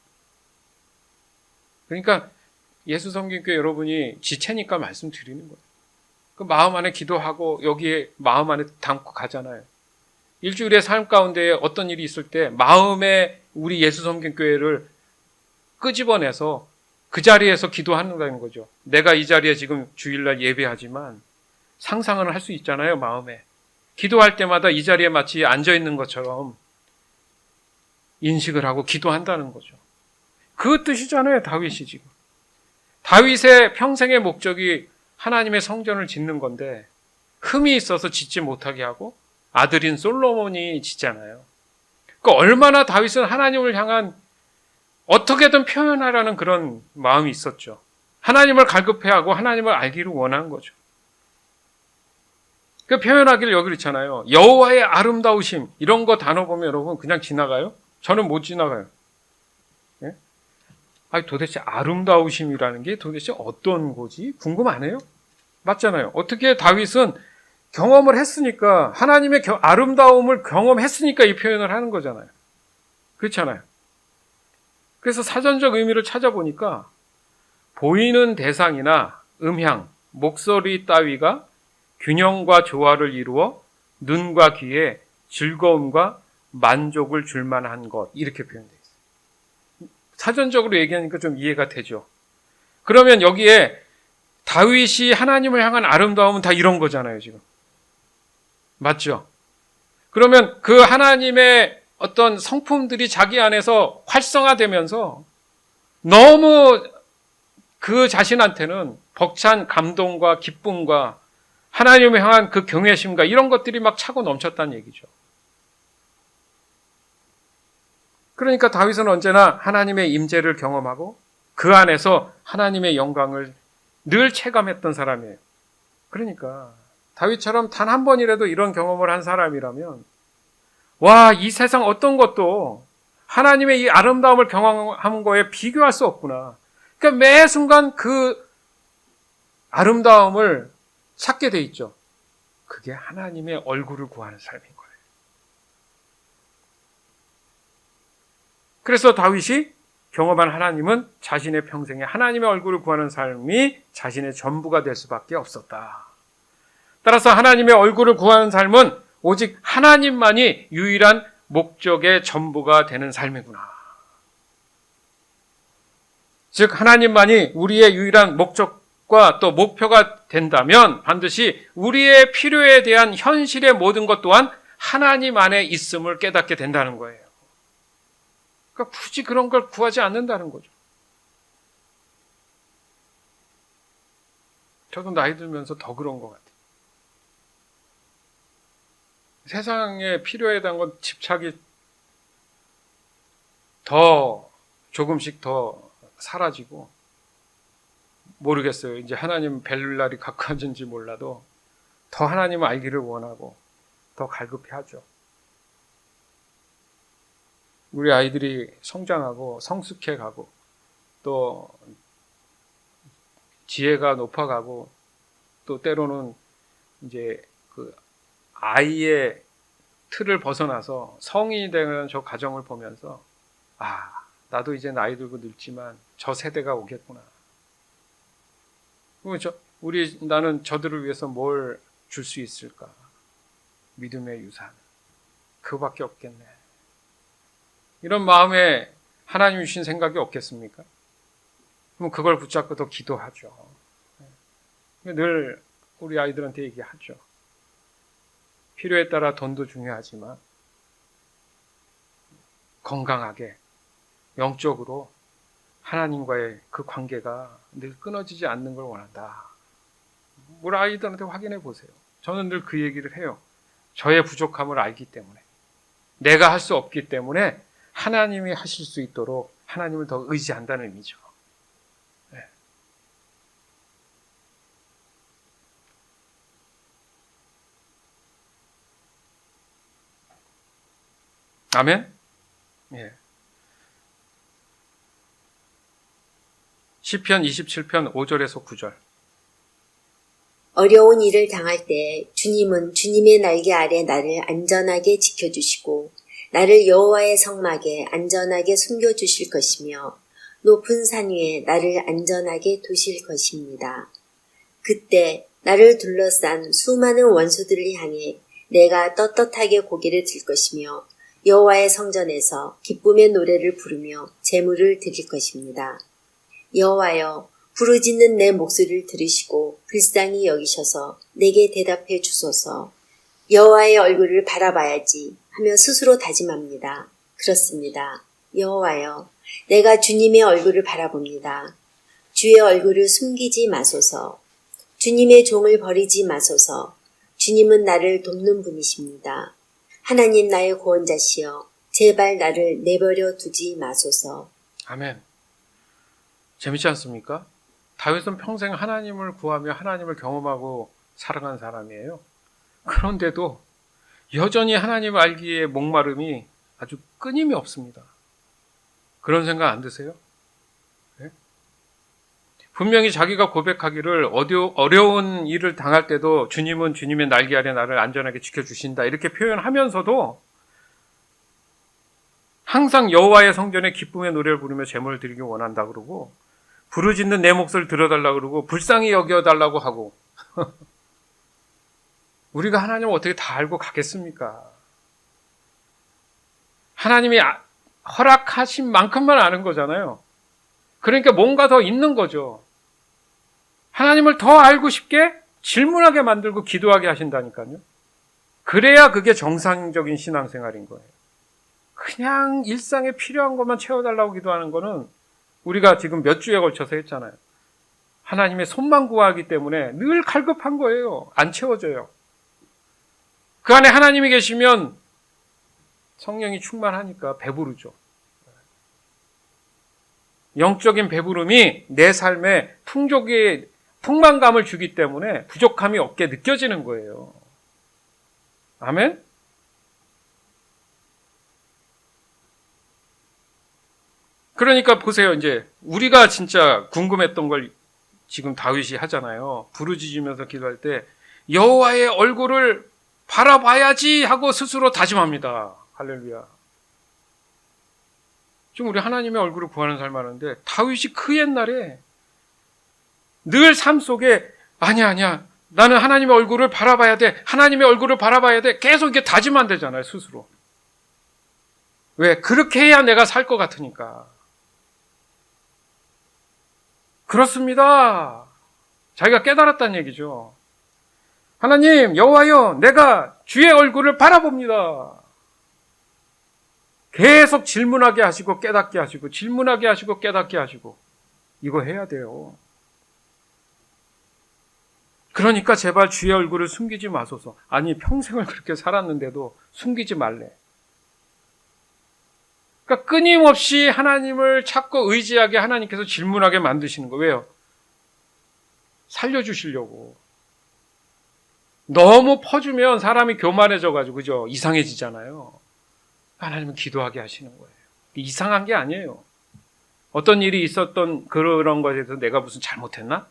그러니까 예수 섬긴 교회 여러분이 지체니까 말씀드리는 거예요. 그 마음 안에 기도하고 여기에 마음 안에 담고 가잖아요. 일주일의 삶 가운데 어떤 일이 있을 때 마음에 우리 예수 섬긴 교회를 끄집어내서 그 자리에서 기도한다는 거죠. 내가 이 자리에 지금 주일날 예배하지만 상상은 할 수 있잖아요. 마음에. 기도할 때마다 이 자리에 마치 앉아있는 것처럼 인식을 하고 기도한다는 거죠. 그 뜻이잖아요. 다윗이 지금. 다윗의 평생의 목적이 하나님의 성전을 짓는 건데 흠이 있어서 짓지 못하게 하고 아들인 솔로몬이 짓잖아요. 그러니까 얼마나 다윗은 하나님을 향한 어떻게든 표현하라는 그런 마음이 있었죠. 하나님을 갈급해하고 하나님을 알기를 원한 거죠. 그 표현하기를 여기 있잖아요. 여호와의 아름다우심 이런 거 단어 보면 여러분 그냥 지나가요? 저는 못 지나가요. 예? 아니 도대체 아름다우심이라는 게 도대체 어떤 거지? 궁금하네요. 맞잖아요. 어떻게 다윗은 경험을 했으니까 하나님의 아름다움을 경험했으니까 이 표현을 하는 거잖아요. 그렇잖아요. 그래서 사전적 의미를 찾아보니까 보이는 대상이나 음향, 목소리 따위가 균형과 조화를 이루어 눈과 귀에 즐거움과 만족을 줄 만한 것, 이렇게 표현되어 있어요. 사전적으로 얘기하니까 좀 이해가 되죠. 그러면 여기에 다윗이 하나님을 향한 아름다움은 다 이런 거잖아요, 지금. 맞죠? 그러면 그 하나님의 어떤 성품들이 자기 안에서 활성화되면서 너무 그 자신한테는 벅찬 감동과 기쁨과 하나님을 향한 그 경외심과 이런 것들이 막 차고 넘쳤다는 얘기죠. 그러니까 다윗은 언제나 하나님의 임재를 경험하고 그 안에서 하나님의 영광을 늘 체감했던 사람이에요. 그러니까 다윗처럼 단 한 번이라도 이런 경험을 한 사람이라면 와, 이 세상 어떤 것도 하나님의 이 아름다움을 경험한 거에 비교할 수 없구나. 그러니까 매 순간 그 아름다움을 찾게 돼 있죠. 그게 하나님의 얼굴을 구하는 삶인 거예요. 그래서 다윗이 경험한 하나님은 자신의 평생에 하나님의 얼굴을 구하는 삶이 자신의 전부가 될 수밖에 없었다. 따라서 하나님의 얼굴을 구하는 삶은 오직 하나님만이 유일한 목적의 전부가 되는 삶이구나. 즉 하나님만이 우리의 유일한 목적과 또 목표가 된다면 반드시 우리의 필요에 대한 현실의 모든 것 또한 하나님 안에 있음을 깨닫게 된다는 거예요. 그러니까 굳이 그런 걸 구하지 않는다는 거죠. 저도 나이 들면서 더 그런 것 같아요. 세상의 필요에 대한 건 집착이 더 조금씩 더 사라지고 모르겠어요. 이제 하나님 뵐 날이 가까워진지 몰라도 더 하나님을 알기를 원하고 더 갈급해 하죠. 우리 아이들이 성장하고 성숙해 가고 또 지혜가 높아가고 또 때로는 이제 그 아이의 틀을 벗어나서 성인이 되는 저 과정을 보면서 나도 이제 나이 들고 늙지만 저 세대가 오겠구나. 나는 저들을 위해서 뭘 줄 수 있을까? 믿음의 유산. 그거밖에 없겠네. 이런 마음에 하나님 주신 생각이 없겠습니까? 그럼 그걸 붙잡고 더 기도하죠. 늘 우리 아이들한테 얘기하죠. 필요에 따라 돈도 중요하지만 건강하게 영적으로 하나님과의 그 관계가 늘 끊어지지 않는 걸 원한다. 우리 아이들한테 확인해 보세요. 저는 늘 그 얘기를 해요. 저의 부족함을 알기 때문에 내가 할 수 없기 때문에 하나님이 하실 수 있도록 하나님을 더 의지한다는 의미죠. 네. 아멘? 예. 시편 27편 5절에서 9절. 어려운 일을 당할 때 주님은 주님의 날개 아래 나를 안전하게 지켜주시고 나를 여호와의 성막에 안전하게 숨겨주실 것이며 높은 산 위에 나를 안전하게 두실 것입니다. 그때 나를 둘러싼 수많은 원수들을 향해 내가 떳떳하게 고개를 들 것이며 여호와의 성전에서 기쁨의 노래를 부르며 제물을 드릴 것입니다. 여호와여, 부르짖는 내 목소리를 들으시고 불쌍히 여기셔서 내게 대답해 주소서. 여호와의 얼굴을 바라봐야지 하며 스스로 다짐합니다. 그렇습니다. 여호와여, 내가 주님의 얼굴을 바라봅니다. 주의 얼굴을 숨기지 마소서. 주님의 종을 버리지 마소서. 주님은 나를 돕는 분이십니다. 하나님 나의 구원자시여, 제발 나를 내버려 두지 마소서. 아멘. 재밌지 않습니까? 다윗은 평생 하나님을 구하며 하나님을 경험하고 살아간 사람이에요. 그런데도 여전히 하나님을 알기에 목마름이 아주 끊임이 없습니다. 그런 생각 안 드세요? 분명히 자기가 고백하기를 어려운 일을 당할 때도 주님은 주님의 날개 아래 나를 안전하게 지켜주신다 이렇게 표현하면서도 항상 여호와의 성전에 기쁨의 노래를 부르며 제물을 드리기 원한다 그러고 부르짖는 내 몫을 들어달라 그러고 불쌍히 여겨달라고 하고 우리가 하나님을 어떻게 다 알고 가겠습니까? 하나님이 허락하신 만큼만 아는 거잖아요. 그러니까 뭔가 더 있는 거죠. 하나님을 더 알고 싶게 질문하게 만들고 기도하게 하신다니까요. 그래야 그게 정상적인 신앙생활인 거예요. 그냥 일상에 필요한 것만 채워달라고 기도하는 거는 우리가 지금 몇 주에 걸쳐서 했잖아요. 하나님의 손만 구하기 때문에 늘 갈급한 거예요. 안 채워져요. 그 안에 하나님이 계시면 성령이 충만하니까 배부르죠. 영적인 배부름이 내 삶에 풍만감을 주기 때문에 부족함이 없게 느껴지는 거예요. 아멘? 그러니까 보세요. 이제 우리가 진짜 궁금했던 걸 지금 다윗이 하잖아요. 부르짖으면서 기도할 때 여호와의 얼굴을 바라봐야지 하고 스스로 다짐합니다. 할렐루야. 지금 우리 하나님의 얼굴을 구하는 삶 하는데 다윗이 그 옛날에 늘 삶 속에 아니야 나는 하나님의 얼굴을 바라봐야 돼. 하나님의 얼굴을 바라봐야 돼. 계속 이렇게 다짐한대잖아요. 스스로. 왜? 그렇게 해야 내가 살 것 같으니까. 그렇습니다. 자기가 깨달았다는 얘기죠. 하나님, 여호와여, 내가 주의 얼굴을 바라봅니다. 계속 질문하게 하시고 깨닫게 하시고 질문하게 하시고 깨닫게 하시고 이거 해야 돼요. 그러니까 제발 주의 얼굴을 숨기지 마소서. 아니 평생을 그렇게 살았는데도 숨기지 말래. 그러니까 끊임없이 하나님을 찾고 의지하게 하나님께서 질문하게 만드시는 거예요. 왜요? 살려주시려고. 너무 퍼주면 사람이 교만해져가지고 그죠? 이상해지잖아요. 하나님은 기도하게 하시는 거예요. 이상한 게 아니에요. 어떤 일이 있었던 그런 것에 대해서 내가 무슨 잘못했나?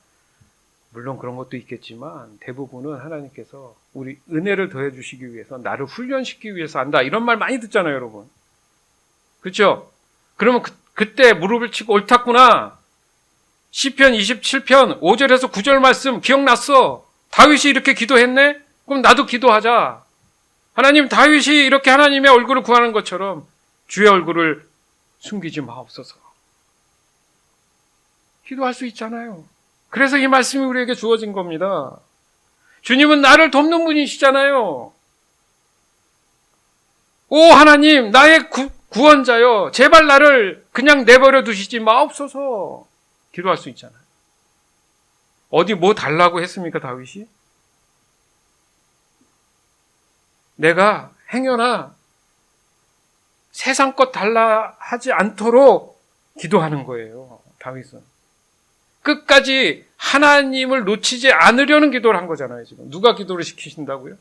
물론 그런 것도 있겠지만 대부분은 하나님께서 우리 은혜를 더해 주시기 위해서 나를 훈련시키기 위해서 한다. 이런 말 많이 듣잖아요, 여러분. 그렇죠? 그러면 그때 무릎을 치고 옳았구나. 시편 27편 5절에서 9절 말씀 기억났어. 다윗이 이렇게 기도했네? 그럼 나도 기도하자. 하나님, 다윗이 이렇게 하나님의 얼굴을 구하는 것처럼 주의 얼굴을 숨기지 마옵소서. 기도할 수 있잖아요. 그래서 이 말씀이 우리에게 주어진 겁니다. 주님은 나를 돕는 분이시잖아요. 오 하나님, 나의 구원자여, 제발 나를 그냥 내버려 두시지 마옵소서. 기도할 수 있잖아요. 어디 뭐 달라고 했습니까, 다윗이? 내가 행여나 세상 것 달라 하지 않도록 기도하는 거예요, 다윗은. 끝까지 하나님을 놓치지 않으려는 기도를 한 거잖아요, 지금. 누가 기도를 시키신다고요?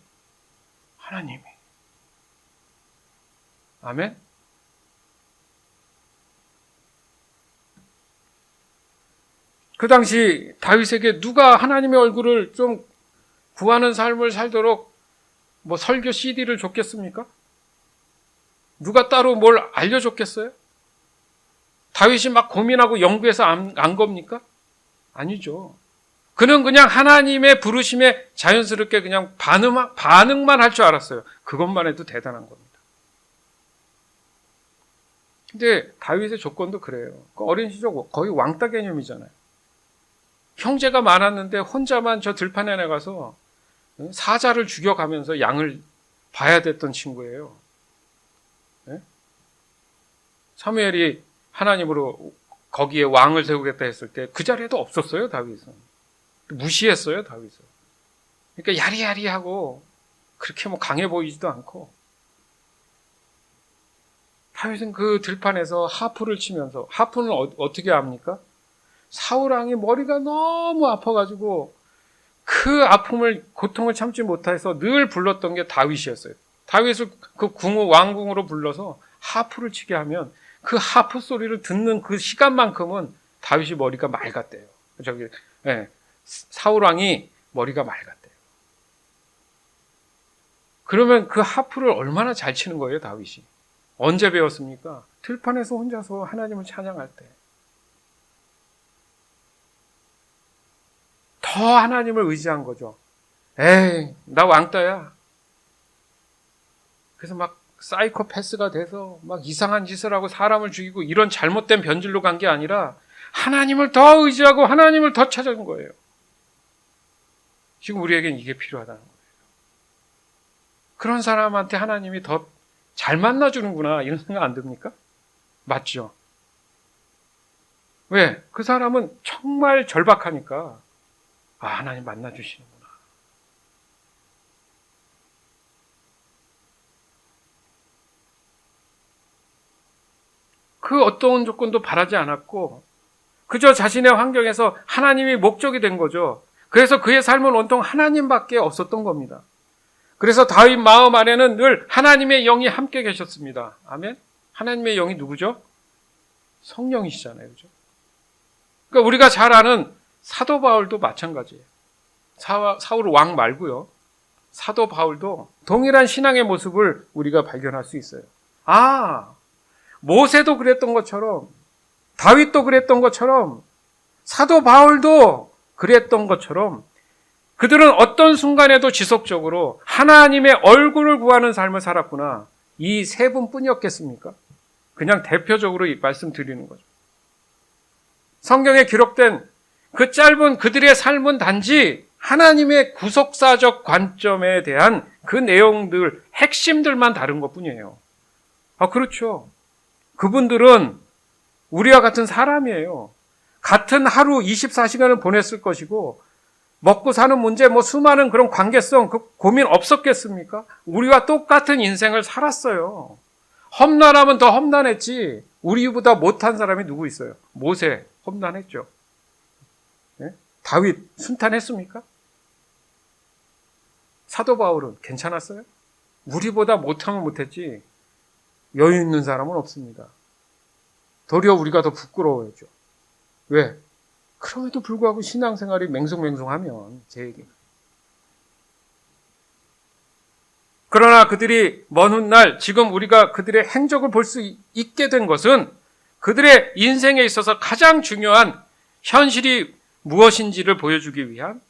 하나님이. 아멘? 그 당시 다윗에게 누가 하나님의 얼굴을 좀 구하는 삶을 살도록 뭐 설교 CD를 줬겠습니까? 누가 따로 뭘 알려줬겠어요? 다윗이 막 고민하고 연구해서 안 겁니까? 아니죠. 그는 그냥 하나님의 부르심에 자연스럽게 그냥 반응만 할 줄 알았어요. 그것만 해도 대단한 겁니다. 근데 다윗의 조건도 그래요. 어린 시절 거의 왕따 개념이잖아요. 형제가 많았는데 혼자만 저 들판에 나가서 사자를 죽여가면서 양을 봐야 됐던 친구예요. 네? 사무엘이 하나님으로 거기에 왕을 세우겠다 했을 때 그 자리에도 없었어요, 다윗은. 무시했어요, 다윗은. 그러니까 야리야리하고 그렇게 뭐 강해 보이지도 않고. 다윗은 그 들판에서 하프를 치면서, 하프는 어떻게 합니까? 사울왕이 머리가 너무 아파가지고 그 아픔을, 고통을 참지 못해서 늘 불렀던 게 다윗이었어요. 다윗을 그 왕궁으로 불러서 하프를 치게 하면 그 하프 소리를 듣는 그 시간만큼은 다윗이 머리가 맑았대요. 사울 왕이 머리가 맑았대요. 그러면 그 하프를 얼마나 잘 치는 거예요, 다윗이? 언제 배웠습니까? 들판에서 혼자서 하나님을 찬양할 때. 더 하나님을 의지한 거죠. 에이, 나 왕따야. 그래서 막 사이코패스가 돼서 막 이상한 짓을 하고 사람을 죽이고 이런 잘못된 변질로 간 게 아니라 하나님을 더 의지하고 하나님을 더 찾아준 거예요. 지금 우리에겐 이게 필요하다는 거예요. 그런 사람한테 하나님이 더 잘 만나주는구나 이런 생각 안 듭니까? 맞죠? 왜? 그 사람은 정말 절박하니까 하나님 만나주시는구나. 그 어떤 조건도 바라지 않았고 그저 자신의 환경에서 하나님이 목적이 된 거죠. 그래서 그의 삶은 온통 하나님밖에 없었던 겁니다. 그래서 다윗 마음 안에는 늘 하나님의 영이 함께 계셨습니다. 아멘? 하나님의 영이 누구죠? 성령이시잖아요. 그죠? 그러니까 우리가 잘 아는 사도 바울도 마찬가지예요. 사울 왕 말고요. 사도 바울도 동일한 신앙의 모습을 우리가 발견할 수 있어요. 모세도 그랬던 것처럼 다윗도 그랬던 것처럼 사도 바울도 그랬던 것처럼 그들은 어떤 순간에도 지속적으로 하나님의 얼굴을 구하는 삶을 살았구나. 이 세 분뿐이었겠습니까? 그냥 대표적으로 말씀드리는 거죠. 성경에 기록된 그 짧은 그들의 삶은 단지 하나님의 구속사적 관점에 대한 그 내용들, 핵심들만 다른 것뿐이에요. 그렇죠. 그분들은 우리와 같은 사람이에요. 같은 하루 24시간을 보냈을 것이고 먹고 사는 문제, 수많은 그런 관계성, 그 고민 없었겠습니까? 우리와 똑같은 인생을 살았어요. 험난하면 더 험난했지. 우리보다 못한 사람이 누구 있어요? 모세, 험난했죠. 네? 다윗, 순탄했습니까? 사도 바울은 괜찮았어요? 우리보다 못하면 못했지. 여유 있는 사람은 없습니다. 도리어 우리가 더 부끄러워했죠. 왜? 그럼에도 불구하고 신앙생활이 맹숭맹숭하면 제 얘기는. 그러나 그들이 먼 훗날 지금 우리가 그들의 행적을 볼 수 있게 된 것은 그들의 인생에 있어서 가장 중요한 현실이 무엇인지를 보여주기 위한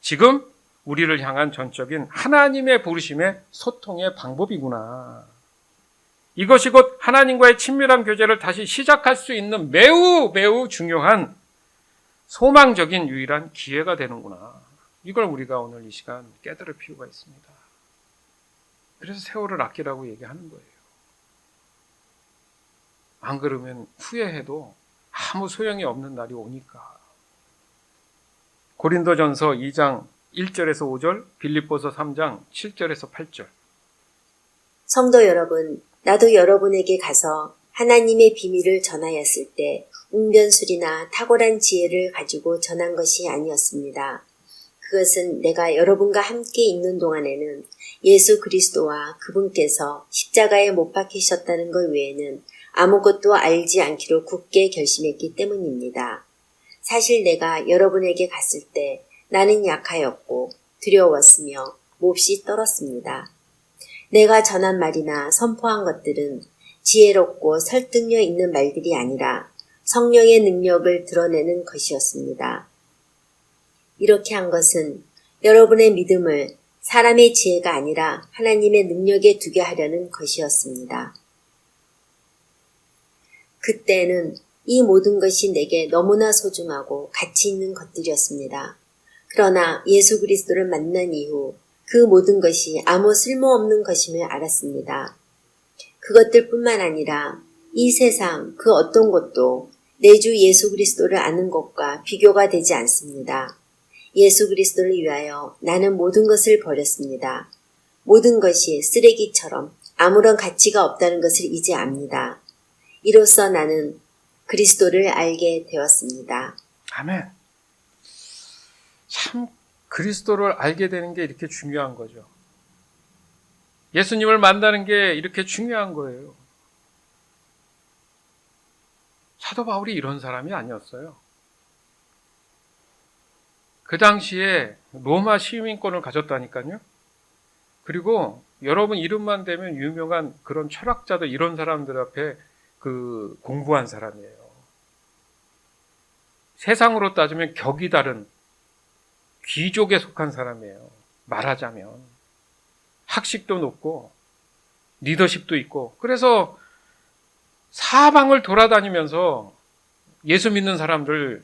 지금 우리를 향한 전적인 하나님의 부르심의 소통의 방법이구나. 이것이 곧 하나님과의 친밀한 교제를 다시 시작할 수 있는 매우 매우 중요한 소망적인 유일한 기회가 되는구나. 이걸 우리가 오늘 이 시간 깨달을 필요가 있습니다. 그래서 세월을 아끼라고 얘기하는 거예요. 안 그러면 후회해도 아무 소용이 없는 날이 오니까. 고린도전서 2장 1절에서 5절, 빌립보서 3장 7절에서 8절. 성도 여러분, 나도 여러분에게 가서 하나님의 비밀을 전하였을 때 웅변술이나 탁월한 지혜를 가지고 전한 것이 아니었습니다. 그것은 내가 여러분과 함께 있는 동안에는 예수 그리스도와 그분께서 십자가에 못 박히셨다는 것 외에는 아무것도 알지 않기로 굳게 결심했기 때문입니다. 사실 내가 여러분에게 갔을 때 나는 약하였고 두려웠으며 몹시 떨었습니다. 내가 전한 말이나 선포한 것들은 지혜롭고 설득력 있는 말들이 아니라 성령의 능력을 드러내는 것이었습니다. 이렇게 한 것은 여러분의 믿음을 사람의 지혜가 아니라 하나님의 능력에 두게 하려는 것이었습니다. 그때는 이 모든 것이 내게 너무나 소중하고 가치 있는 것들이었습니다. 그러나 예수 그리스도를 만난 이후 그 모든 것이 아무 쓸모없는 것임을 알았습니다. 그것들뿐만 아니라 이 세상 그 어떤 것도 내 주 예수 그리스도를 아는 것과 비교가 되지 않습니다. 예수 그리스도를 위하여 나는 모든 것을 버렸습니다. 모든 것이 쓰레기처럼 아무런 가치가 없다는 것을 이제 압니다. 이로써 나는 그리스도를 알게 되었습니다. 아멘. 참 그리스도를 알게 되는 게 이렇게 중요한 거죠. 예수님을 만나는 게 이렇게 중요한 거예요. 사도 바울이 이런 사람이 아니었어요. 그 당시에 로마 시민권을 가졌다니까요. 그리고 여러분 이름만 대면 유명한 그런 철학자들 이런 사람들 앞에 그 공부한 사람이에요. 세상으로 따지면 격이 다른 귀족에 속한 사람이에요. 말하자면 학식도 높고 리더십도 있고, 그래서 사방을 돌아다니면서 예수 믿는 사람들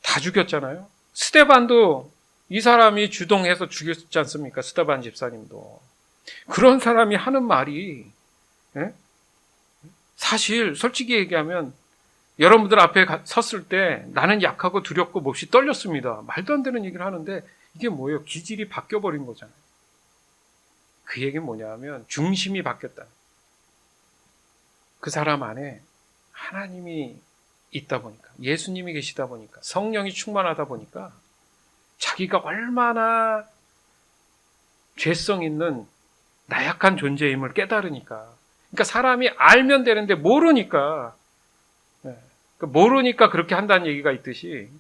다 죽였잖아요. 스데반도 이 사람이 주동해서 죽였지 않습니까? 스데반 집사님도. 그런 사람이 하는 말이, 예? 사실 솔직히 얘기하면 여러분들 앞에 섰을 때 나는 약하고 두렵고 몹시 떨렸습니다. 말도 안 되는 얘기를 하는데 이게 뭐예요? 기질이 바뀌어버린 거잖아요. 그 얘기는 뭐냐면 중심이 바뀌었다. 그 사람 안에 하나님이 있다 보니까, 예수님이 계시다 보니까, 성령이 충만하다 보니까 자기가 얼마나 죄성 있는 나약한 존재임을 깨달으니까. 그러니까 사람이 알면 되는데 모르니까 그렇게 한다는 얘기가 있듯이,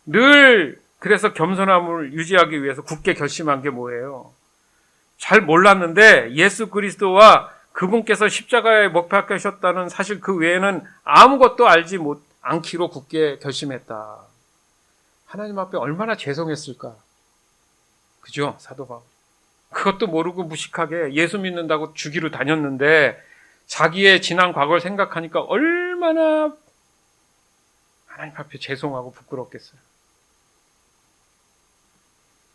늘 그래서 겸손함을 유지하기 위해서 굳게 결심한 게 뭐예요? 잘 몰랐는데 예수 그리스도와 그분께서 십자가에 못 박히셨다는 사실 그 외에는 아무것도 알지 않기로 굳게 결심했다. 하나님 앞에 얼마나 죄송했을까? 그죠? 사도 바울. 그것도 모르고 무식하게 예수 믿는다고 주기로 다녔는데 자기의 지난 과거를 생각하니까 얼마나 하나님 앞에 죄송하고 부끄럽겠어요.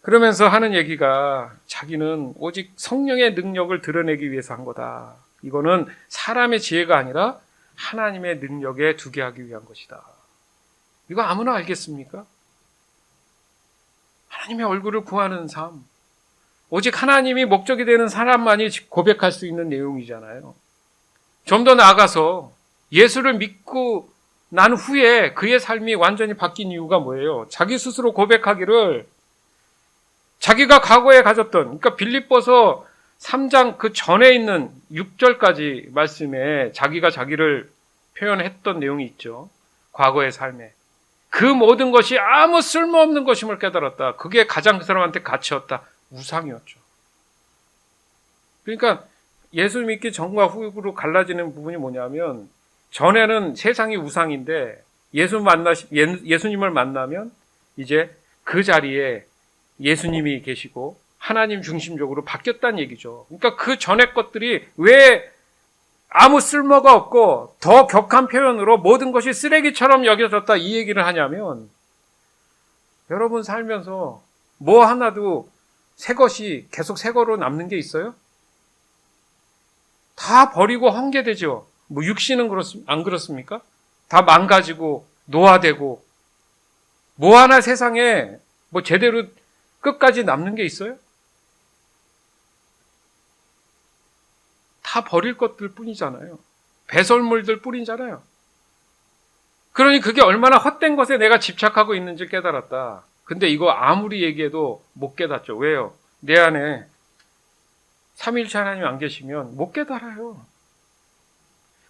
그러면서 하는 얘기가 자기는 오직 성령의 능력을 드러내기 위해서 한 거다. 이거는 사람의 지혜가 아니라 하나님의 능력에 두게 하기 위한 것이다. 이거 아무나 알겠습니까? 하나님의 얼굴을 구하는 삶. 오직 하나님이 목적이 되는 사람만이 고백할 수 있는 내용이잖아요. 좀 더 나아가서 예수를 믿고 난 후에 그의 삶이 완전히 바뀐 이유가 뭐예요? 자기 스스로 고백하기를 자기가 과거에 가졌던, 그러니까 빌립보서 3장 그 전에 있는 6절까지 말씀에 자기가 자기를 표현했던 내용이 있죠. 과거의 삶에. 그 모든 것이 아무 쓸모없는 것임을 깨달았다. 그게 가장 그 사람한테 가치였다. 우상이었죠. 그러니까 예수 믿기 전과 후로 갈라지는 부분이 뭐냐면, 전에는 세상이 우상인데 예수님을 만나면 이제 그 자리에 예수님이 계시고 하나님 중심적으로 바뀌었다는 얘기죠. 그러니까 그 전의 것들이 왜 아무 쓸모가 없고 더 격한 표현으로 모든 것이 쓰레기처럼 여겨졌다 이 얘기를 하냐면, 여러분 살면서 뭐 하나도 새 것이 계속 새 거로 남는 게 있어요? 다 버리고 헝개되죠. 뭐 육신은 안 그렇습니까? 다 망가지고 노화되고 뭐 하나 세상에 뭐 제대로 끝까지 남는 게 있어요? 다 버릴 것들 뿐이잖아요. 배설물들 뿐이잖아요. 그러니 그게 얼마나 헛된 것에 내가 집착하고 있는지 깨달았다. 근데 이거 아무리 얘기해도 못 깨닫죠. 왜요? 내 안에 삼위일체 하나님 안 계시면 못 깨달아요.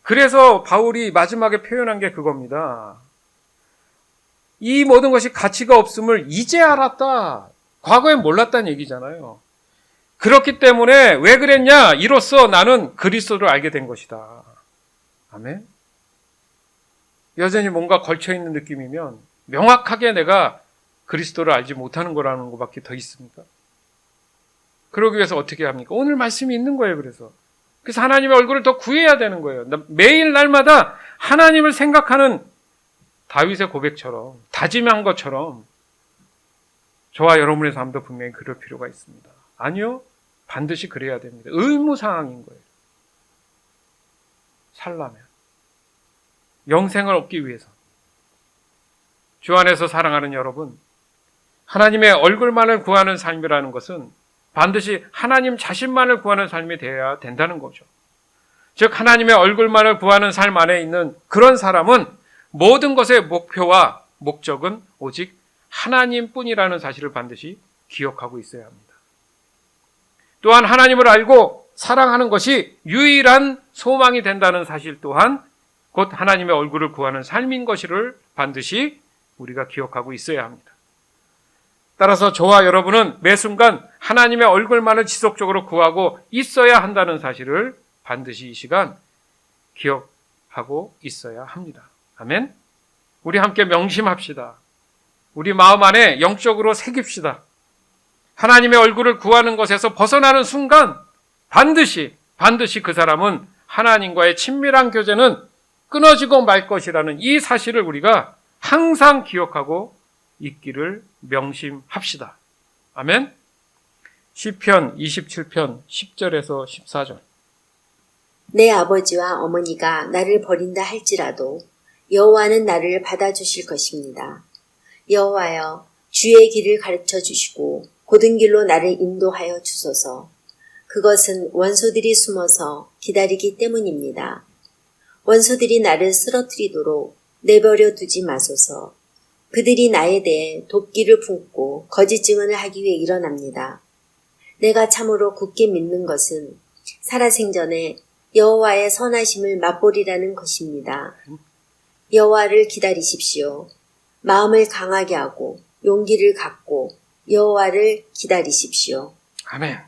그래서 바울이 마지막에 표현한 게 그겁니다. 이 모든 것이 가치가 없음을 이제 알았다. 과거엔 몰랐다는 얘기잖아요. 그렇기 때문에 왜 그랬냐? 이로써 나는 그리스도를 알게 된 것이다. 아멘. 여전히 뭔가 걸쳐있는 느낌이면 명확하게 내가 그리스도를 알지 못하는 거라는 것밖에 더 있습니까? 그러기 위해서 어떻게 합니까? 오늘 말씀이 있는 거예요. 그래서 하나님의 얼굴을 더 구해야 되는 거예요. 매일 날마다 하나님을 생각하는 다윗의 고백처럼, 다짐한 것처럼 저와 여러분의 삶도 분명히 그럴 필요가 있습니다. 아니요, 반드시 그래야 됩니다. 의무사항인 거예요. 살라면, 영생을 얻기 위해서. 주 안에서 사랑하는 여러분, 하나님의 얼굴만을 구하는 삶이라는 것은 반드시 하나님 자신만을 구하는 삶이 되어야 된다는 거죠. 즉 하나님의 얼굴만을 구하는 삶 안에 있는 그런 사람은 모든 것의 목표와 목적은 오직 하나님뿐이라는 사실을 반드시 기억하고 있어야 합니다. 또한 하나님을 알고 사랑하는 것이 유일한 소망이 된다는 사실 또한 곧 하나님의 얼굴을 구하는 삶인 것을 반드시 우리가 기억하고 있어야 합니다. 따라서 저와 여러분은 매 순간 하나님의 얼굴만을 지속적으로 구하고 있어야 한다는 사실을 반드시 이 시간 기억하고 있어야 합니다. 아멘. 우리 함께 명심합시다. 우리 마음 안에 영적으로 새깁시다. 하나님의 얼굴을 구하는 것에서 벗어나는 순간 반드시 그 사람은 하나님과의 친밀한 교제는 끊어지고 말 것이라는 이 사실을 우리가 항상 기억하고 있기를 명심합시다. 아멘. 시편 27편 10절에서 14절. 내 아버지와 어머니가 나를 버린다 할지라도 여호와는 나를 받아주실 것입니다. 여호와여, 주의 길을 가르쳐 주시고 곧은 길로 나를 인도하여 주소서. 그것은 원소들이 숨어서 기다리기 때문입니다. 원소들이 나를 쓰러뜨리도록 내버려 두지 마소서. 그들이 나에 대해 돕기를 품고 거짓 증언을 하기 위해 일어납니다. 내가 참으로 굳게 믿는 것은 살아생전에 여호와의 선하심을 맛보리라는 것입니다. 여호와를 기다리십시오. 마음을 강하게 하고 용기를 갖고 여호와를 기다리십시오. 아멘.